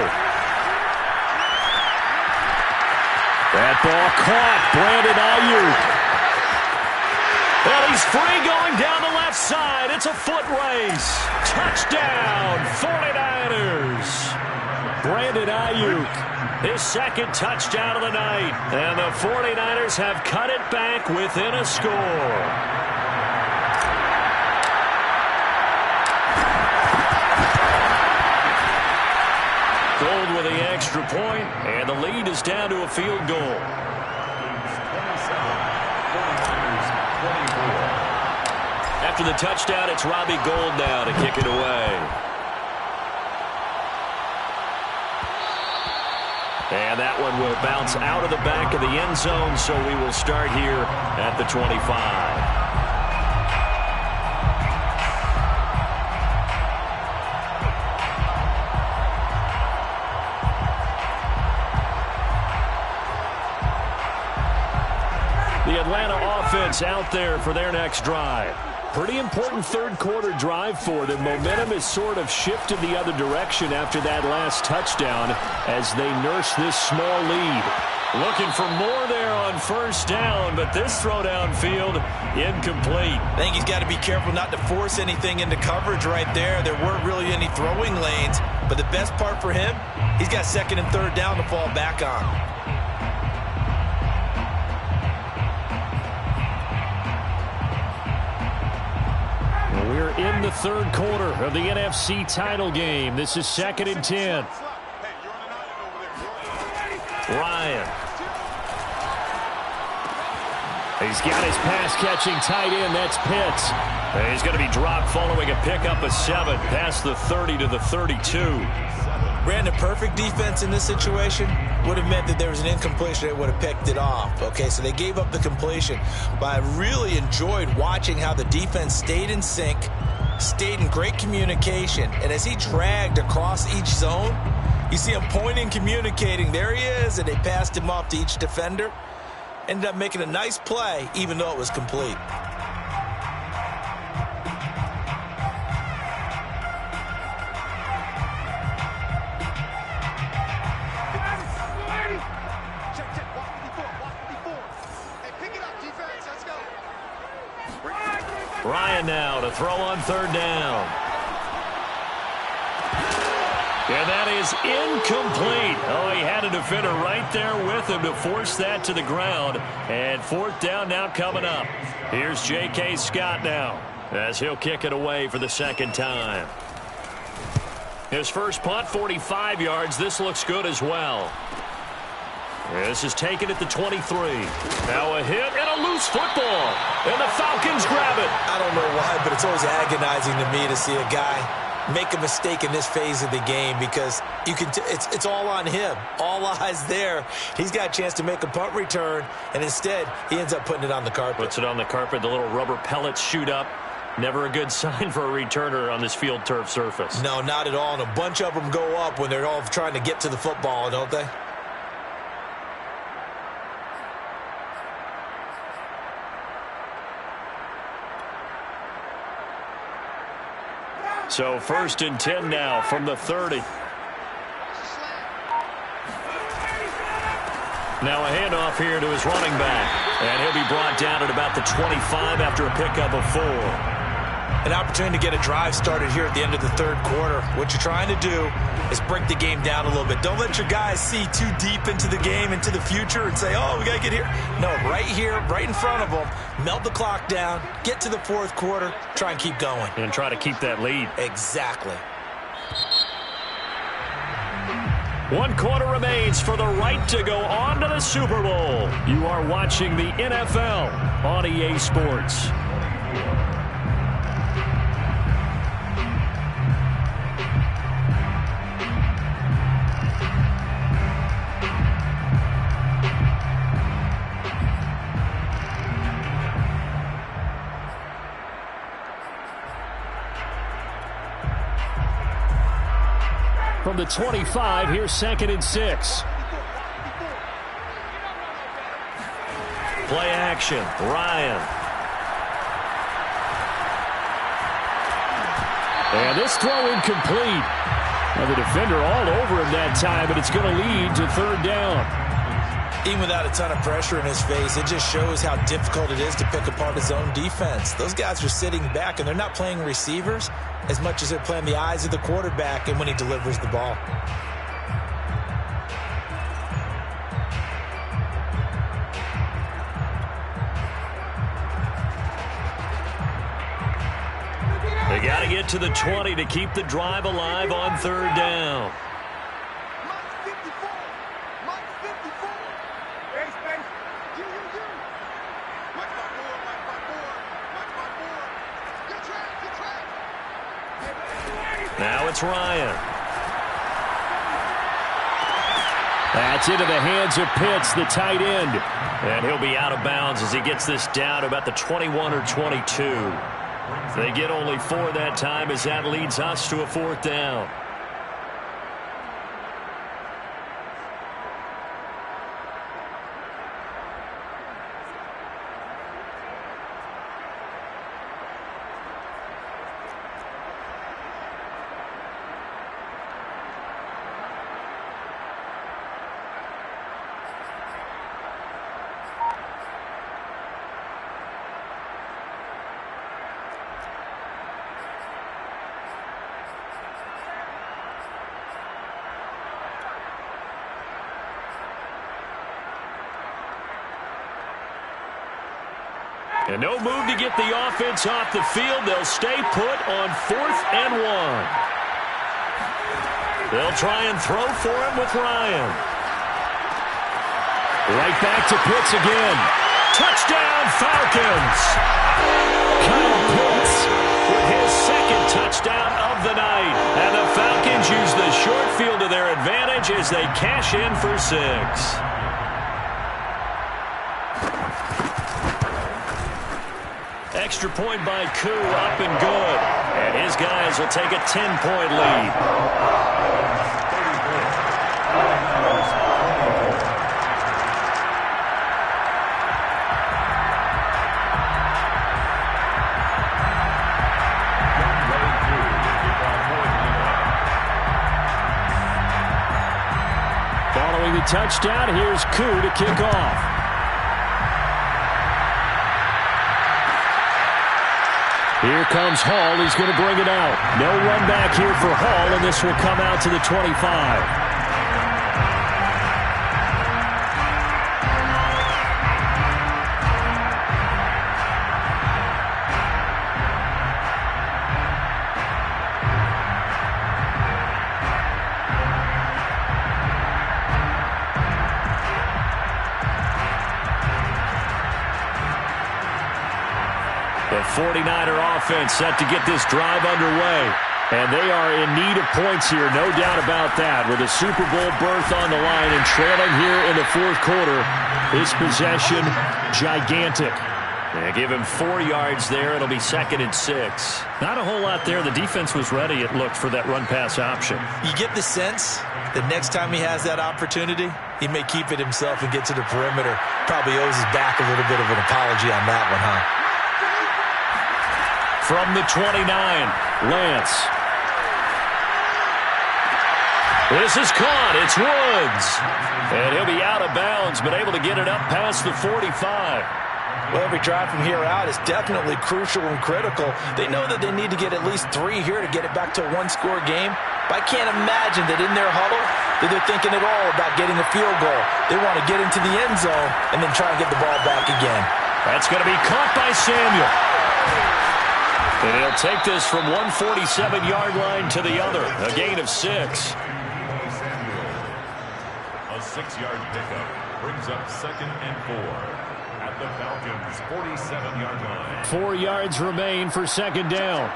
That ball caught. Brandon Ayuk. Well, he's free going down the left side. It's a foot race. Touchdown, 49ers. Brandon Ayuk, his second touchdown of the night. And the 49ers have cut it back within a score. Gold with the extra point, and the lead is down to a field goal. 27, 49ers 24. After the touchdown, it's Robbie Gould now to kick it away. And that one will bounce out of the back of the end zone, so we will start here at the 25. The Atlanta offense out there for their next drive. Pretty important third quarter drive for them. Momentum has sort of shifted the other direction after that last touchdown as they nurse this small lead. Looking for more there on first down, but this throw downfield incomplete. I think he's got to be careful not to force anything into coverage right there. There weren't really any throwing lanes, but the best part for him, he's got 2nd and 3rd down to fall back on. We're in the third quarter of the NFC title game. This is 2nd and 10. Ryan. He's got his pass-catching tight end. That's Pitts. And he's going to be dropped following a pickup of 7 past the 30 to the 32. Brandon, perfect defense in this situation would have meant that there was an incompletion that would have picked it off. Okay, so they gave up the completion. But I really enjoyed watching how the defense stayed in sync, stayed in great communication, and as he dragged across each zone, you see him pointing, communicating. There he is, and they passed him off to each defender. Ended up making a nice play, even though it was complete. Ryan now to throw on third down. And that is incomplete. Oh, he had a defender right there with him to force that to the ground. And fourth down now coming up. Here's J.K. Scott now as he'll kick it away for the second time. His first punt, 45 yards. This looks good as well. This is taken at the 23. Now a hit and a loose football. And the Falcons grab it. I don't know why, but it's always agonizing to me to see a guy make a mistake in this phase of the game, because you can it's all on him. All eyes there. He's got a chance to make a punt return, and instead he ends up putting it on the carpet. Puts it on the carpet. The little rubber pellets shoot up. Never a good sign for a returner on this field turf surface. No, not at all. And a bunch of them go up when they're all trying to get to the football, don't they? So first and 10 now from the 30. Now a handoff here to his running back. And he'll be brought down at about the 25 after a pickup of 4. An opportunity to get a drive started here at the end of the third quarter. What you're trying to do is break the game down a little bit. Don't let your guys see too deep into the game, into the future, and say, oh, we got to get here. No, right here, right in front of them, melt the clock down, get to the fourth quarter, try and keep going. And try to keep that lead. Exactly. 1 quarter remains for the right to go on to the Super Bowl. You are watching the NFL on EA Sports. From the 25, here's 2nd and 6. Play action, Ryan. And this throw incomplete. Now the defender all over him that time, but it's going to lead to third down. Even without a ton of pressure in his face, it just shows how difficult it is to pick apart his own defense. Those guys are sitting back, and they're not playing receivers as much as they're playing the eyes of the quarterback and when he delivers the ball. They got to get to the 20 to keep the drive alive on third down. Now it's Ryan. That's into the hands of Pitts, the tight end. And he'll be out of bounds as he gets this down to about the 21 or 22. They get only 4 that time as that leads us to a fourth down. And no move to get the offense off the field. They'll stay put on 4th and 1. They'll try and throw for him with Ryan. Right back to Pitts again. Touchdown, Falcons. Kyle Pitts with his 2nd touchdown of the night. And the Falcons use the short field to their advantage as they cash in for 6. Extra point by Koo, up and good. And his guys will take a 10-point lead. Following the touchdown, here's Koo to kick off. Here comes Hall. He's going to bring it out. No run back here for Hall, and this will come out to the 25. The 49er offense set to get this drive underway. And they are in need of points here, no doubt about that. With a Super Bowl berth on the line and trailing here in the fourth quarter, his possession gigantic. They give him 4 yards there. It'll be 2nd and 6. Not a whole lot there. The defense was ready, it looked, for that run-pass option. You get the sense that next time he has that opportunity, he may keep it himself and get to the perimeter. Probably owes his back a little bit of an apology on that one, huh? From the 29, Lance. This is caught. It's Woods. And he'll be out of bounds, but able to get it up past the 45. Well, every drive from here out is definitely crucial and critical. They know that they need to get at least 3 here to get it back to a one-score game. But I can't imagine that in their huddle that they're thinking at all about getting a field goal. They want to get into the end zone and then try and get the ball back again. That's going to be caught by Samuel. And he'll take this from 147-yard line to the other. A gain of 6. A 6-yard pickup brings up 2nd and 4 at the Falcons' 47-yard line. 4 yards remain for 2nd down.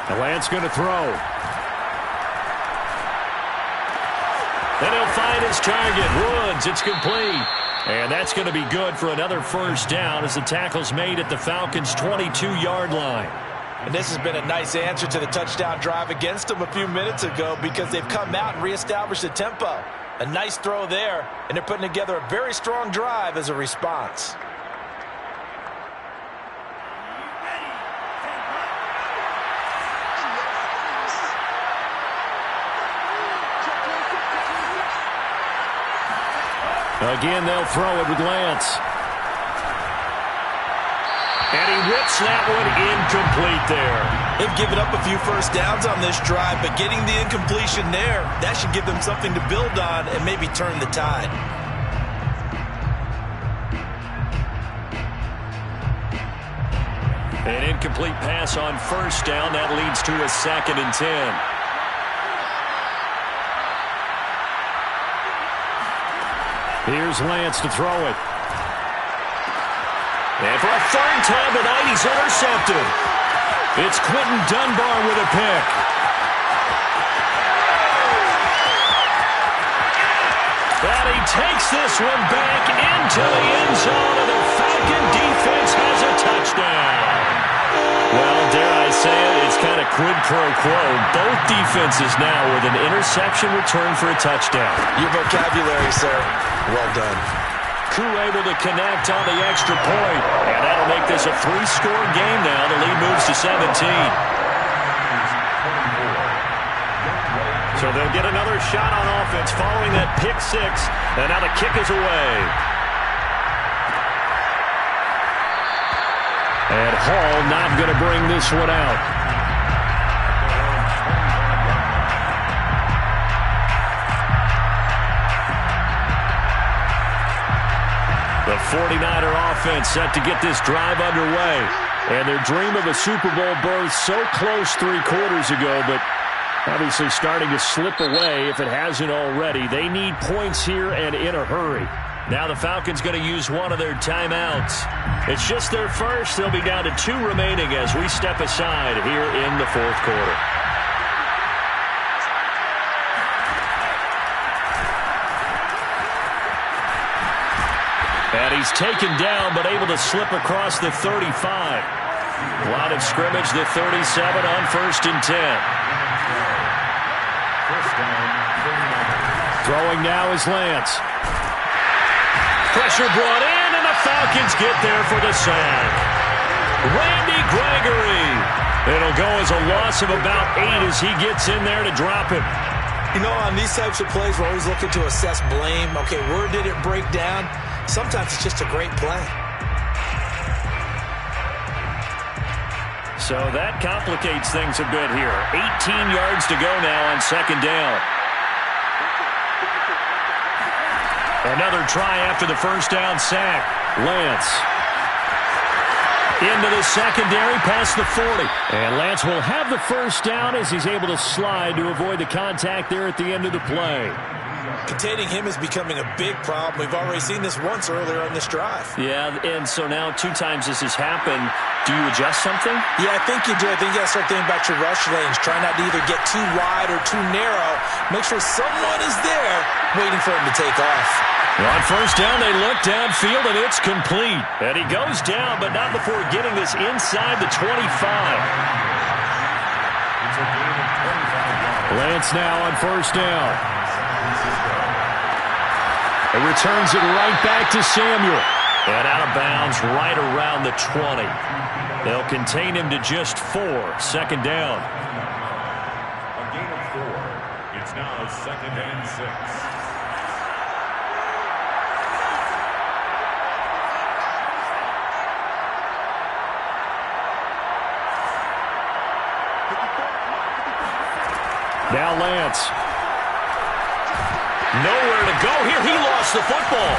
The Lance going to throw. And he'll find his target, Woods. It's complete. And that's going to be good for another first down as the tackle's made at the Falcons' 22-yard line. And this has been a nice answer to the touchdown drive against them a few minutes ago because they've come out and reestablished the tempo. A nice throw there, and they're putting together a very strong drive as a response. Again, they'll throw it with Lance. And he whips that one incomplete there. They've given up a few first downs on this drive, but getting the incompletion there, that should give them something to build on and maybe turn the tide. An incomplete pass on first down. That leads to a 2nd and 10. Here's Lance to throw it. And for a 3rd time tonight, he's intercepted. It's Quentin Dunbar with a pick. And he takes this one back into the end zone, and the Falcon defense has a touchdown. Well, dare I say it, it's kind of quid pro quo. Both defenses now with an interception return for a touchdown. Your vocabulary, sir. Well done. Koo able to connect on the extra point. And that'll make this a 3-score game now. The lead moves to 17. So they'll get another shot on offense following that pick 6. And now the kick is away. And Hall not going to bring this one out. The 49er offense set to get this drive underway. And their dream of a Super Bowl berth so close 3 quarters ago, but obviously starting to slip away if it hasn't already. They need points here and in a hurry. Now the Falcons going to use one of their timeouts. It's just their first. They'll be down to 2 remaining as we step aside here in the fourth quarter. he's taken down but able to slip across the 35. Line of scrimmage, the 37 on 1st and 10. First down, 39. Throwing now is Lance. Pressure brought in, and the Falcons get there for the sack. Randy Gregory. It'll go as a loss of about 8 as he gets in there to drop it. You know, on these types of plays, we're always looking to assess blame. Okay, where did it break down? Sometimes it's just a great play. So that complicates things a bit here. 18 yards to go now on 2nd down. Another try after the first down sack. Lance. Into the secondary, past the 40. And Lance will have the first down as he's able to slide to avoid the contact there at the end of the play. Containing him is becoming a big problem. We've already seen this once earlier on this drive. Yeah, and so now 2 times this has happened. Do you adjust something? Yeah, I think you do. I think you got to start thinking about your rush lanes. Try not to either get too wide or too narrow. Make sure someone is there waiting for him to take off. On first down, they look downfield, and it's complete. And he goes down, but not before getting this inside the 25. It's a gain of 25 yards. Lance now on first down. It returns it right back to Samuel. And out of bounds right around the 20. They'll contain him to just 4. 2nd down. A gain of 4. It's now 2nd and 6. Now Lance. Nowhere to go here. He lost the football.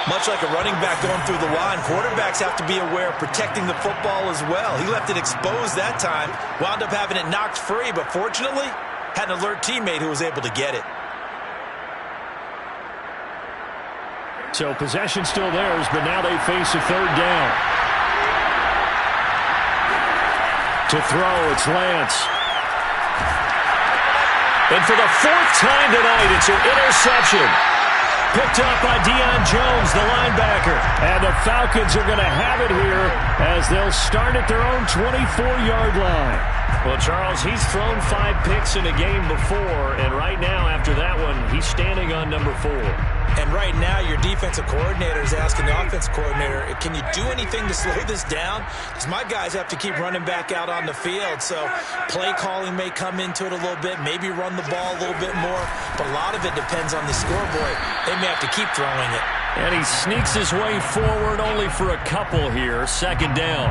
Much like a running back going through the line, quarterbacks have to be aware of protecting the football as well. He left it exposed that time, wound up having it knocked free, but fortunately, had an alert teammate who was able to get it. So possession still theirs, but now they face a 3rd down. To throw, it's Lance. And for the 4th time tonight, it's an interception. Picked up by Deion Jones, the linebacker. And the Falcons are going to have it here as they'll start at their own 24-yard line. Well, Charles, he's thrown 5 picks in a game before, and right now, after that one, he's standing on number 4. And right now, your defensive coordinator is asking the offensive coordinator, can you do anything to slow this down? Because my guys have to keep running back out on the field. So play calling may come into it a little bit, maybe run the ball a little bit more. But a lot of it depends on the scoreboard. They may have to keep throwing it. And he sneaks his way forward only for a couple here. 2nd down.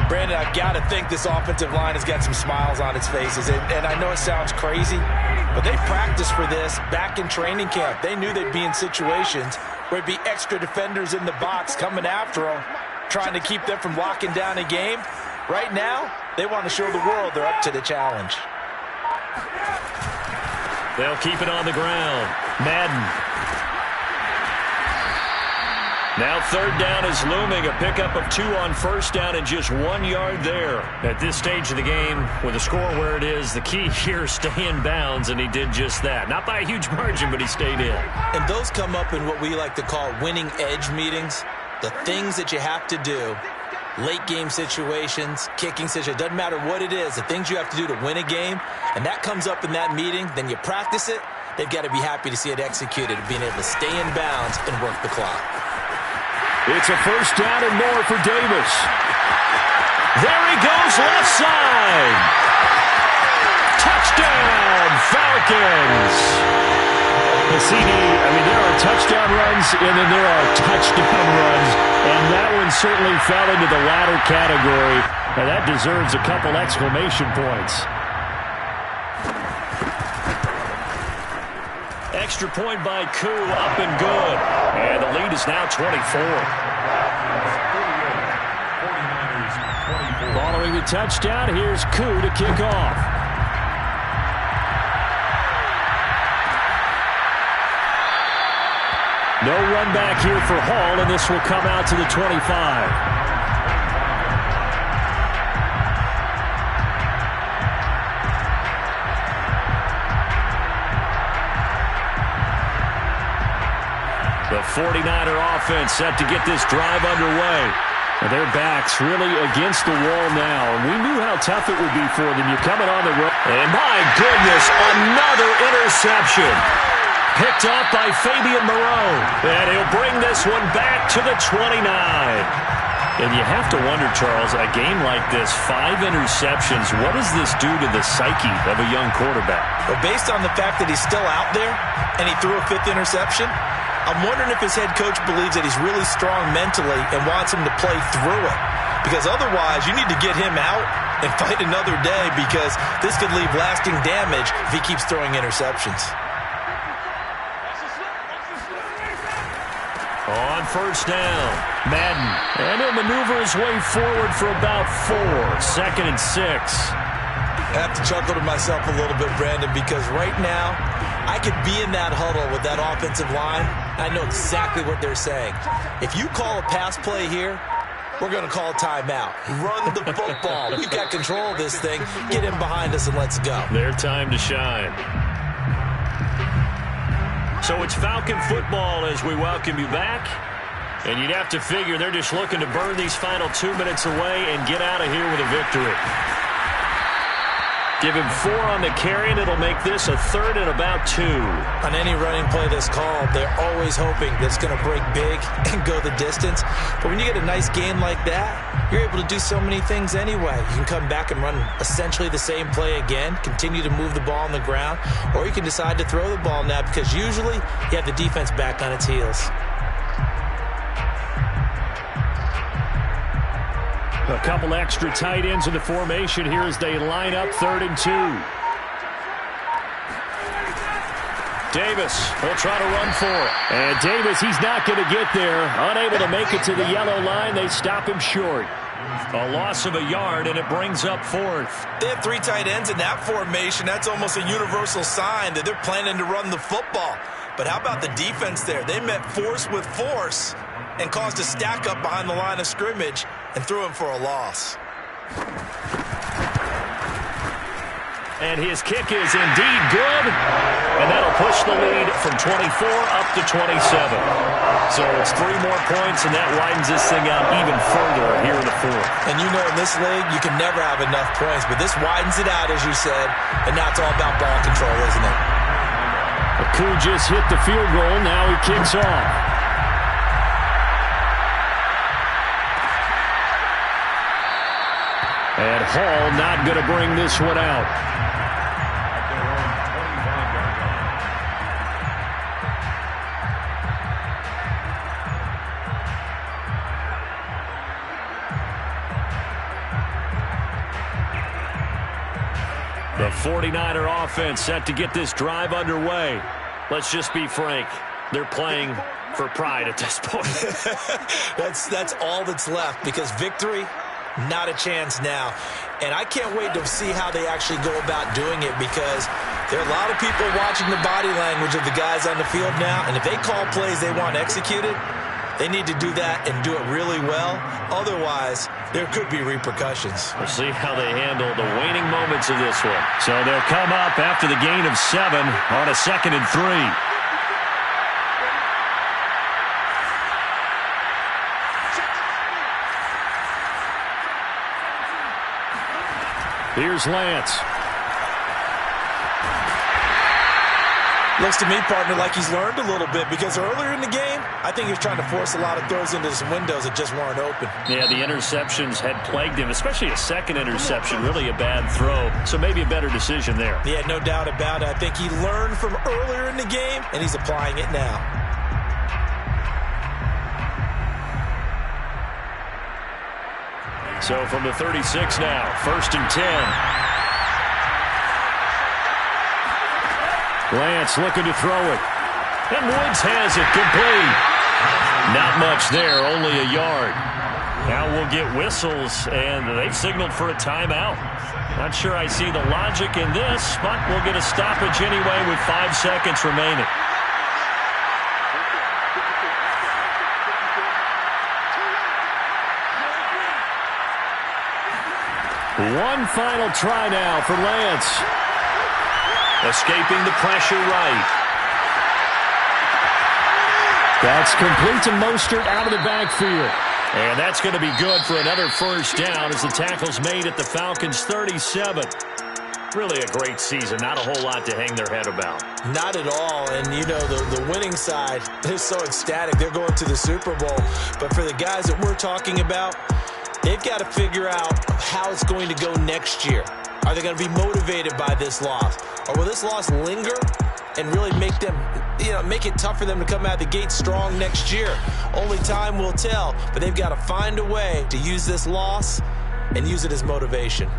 Brandon, I've got to think this offensive line has got some smiles on its faces. And I know it sounds crazy, but they practiced for this back in training camp. They knew they'd be in situations where there'd be extra defenders in the box coming after them, trying to keep them from locking down a game. Right now, they want to show the world they're up to the challenge. They'll keep it on the ground. Madden. Now 3rd down is looming. A pickup of 2 on first down and just 1 yard there. At this stage of the game, with the score where it is, the key here is stay in bounds, and he did just that. Not by a huge margin, but he stayed in. And those come up in what we like to call winning edge meetings. The things that you have to do, late game situations, kicking situations, doesn't matter what it is, the things you have to do to win a game, and that comes up in that meeting, then you practice it. They've got to be happy to see it executed, being able to stay in bounds and work the clock. It's a first down and more for Davis. There he goes, left side. Touchdown, Falcons. The CD, there are touchdown runs, and then there are touchdown runs, and that one certainly fell into the latter category, and that deserves a couple exclamation points. Extra point by Koo, up and good. And the lead is now 24. 49ers, 24. Following the touchdown, here's Koo to kick off. No run back here for Hall, and this will come out to the 25. The 49er offense set to get this drive underway. Their backs really against the wall now, and we knew how tough it would be for them. You're coming on the road. And my goodness, another interception. Picked off by Fabian Moreau. And he'll bring this one back to the 29. And you have to wonder, Charles, a game like this, 5 interceptions, what does this do to the psyche of a young quarterback? Well, based on the fact that he's still out there and he threw a 5th interception, I'm wondering if his head coach believes that he's really strong mentally and wants him to play through it. Because otherwise, you need to get him out and fight another day, because this could leave lasting damage if he keeps throwing interceptions. On first down, Madden. And he'll maneuver his way forward for about 4. 2nd and 6. I have to chuckle to myself a little bit, Brandon, because right now I could be in that huddle with that offensive line. I know exactly what they're saying. If you call a pass play here, we're going to call a timeout. Run the football. We've got control of this thing. Get in behind us and let's go. Their time to shine. So it's Falcon football as we welcome you back. And you'd have to figure they're just looking to burn these final 2 minutes away and get out of here with a victory. Give him 4 on the carry, and it'll make this a 3rd and about 2. On any running play that's called, they're always hoping that it's going to break big and go the distance. But when you get a nice game like that, you're able to do so many things anyway. You can come back and run essentially the same play again, continue to move the ball on the ground, or you can decide to throw the ball now, because usually you have the defense back on its heels. A couple extra tight ends in the formation here as they line up 3rd and 2. Davis will try to run for it. And Davis, he's not going to get there. Unable to make it to the yellow line. They stop him short. A loss of a yard, and it brings up 4th. They have 3 tight ends in that formation. That's almost a universal sign that they're planning to run the football. But how about the defense there? They met force with force and caused a stack up behind the line of scrimmage and threw him for a loss. And his kick is indeed good. And that'll push the lead from 24 up to 27. So it's 3 more points, and that widens this thing out even further here in the 4th. And you know, in this league, you can never have enough points, but this widens it out, as you said, and now it's all about ball control, isn't it? Aku just hit the field goal. Now he kicks off. And Hall not going to bring this one out. The 49er offense set to get this drive underway. Let's just be frank. They're playing for pride at this point. That's all that's left, because victory, not a chance now. And I can't wait to see how they actually go about doing it, because there are a lot of people watching the body language of the guys on the field now, and if they call plays they want executed, they need to do that and do it really well. Otherwise, there could be repercussions. We'll see how they handle the waning moments of this one. So they'll come up after the gain of 7 on a 2nd and 3. Here's Lance. Looks to me, partner, like he's learned a little bit, because earlier in the game, I think he was trying to force a lot of throws into some windows that just weren't open. Yeah, the interceptions had plagued him, especially a 2nd interception, really a bad throw. So maybe a better decision there. Yeah, no doubt about it. I think he learned from earlier in the game, and he's applying it now. So from the 36 now, 1st and 10. Lance looking to throw it. And Woods has it complete. Not much there, only a yard. Now we'll get whistles, and they've signaled for a timeout. Not sure I see the logic in this, but we'll get a stoppage anyway with 5 seconds remaining. One final try now for Lance. Escaping the pressure right. That's complete to Mostert out of the backfield. And that's going to be good for another first down as the tackle's made at the Falcons' 37. Really a great season. Not a whole lot to hang their head about. Not at all. And, you know, the winning side, they're so ecstatic. They're going to the Super Bowl. But for the guys that we're talking about, they've got to figure out how it's going to go next year. Are they going to be motivated by this loss? Or will this loss linger and really make them, make it tough for them to come out the gate strong next year? Only time will tell. But they've got to find a way to use this loss and use it as motivation.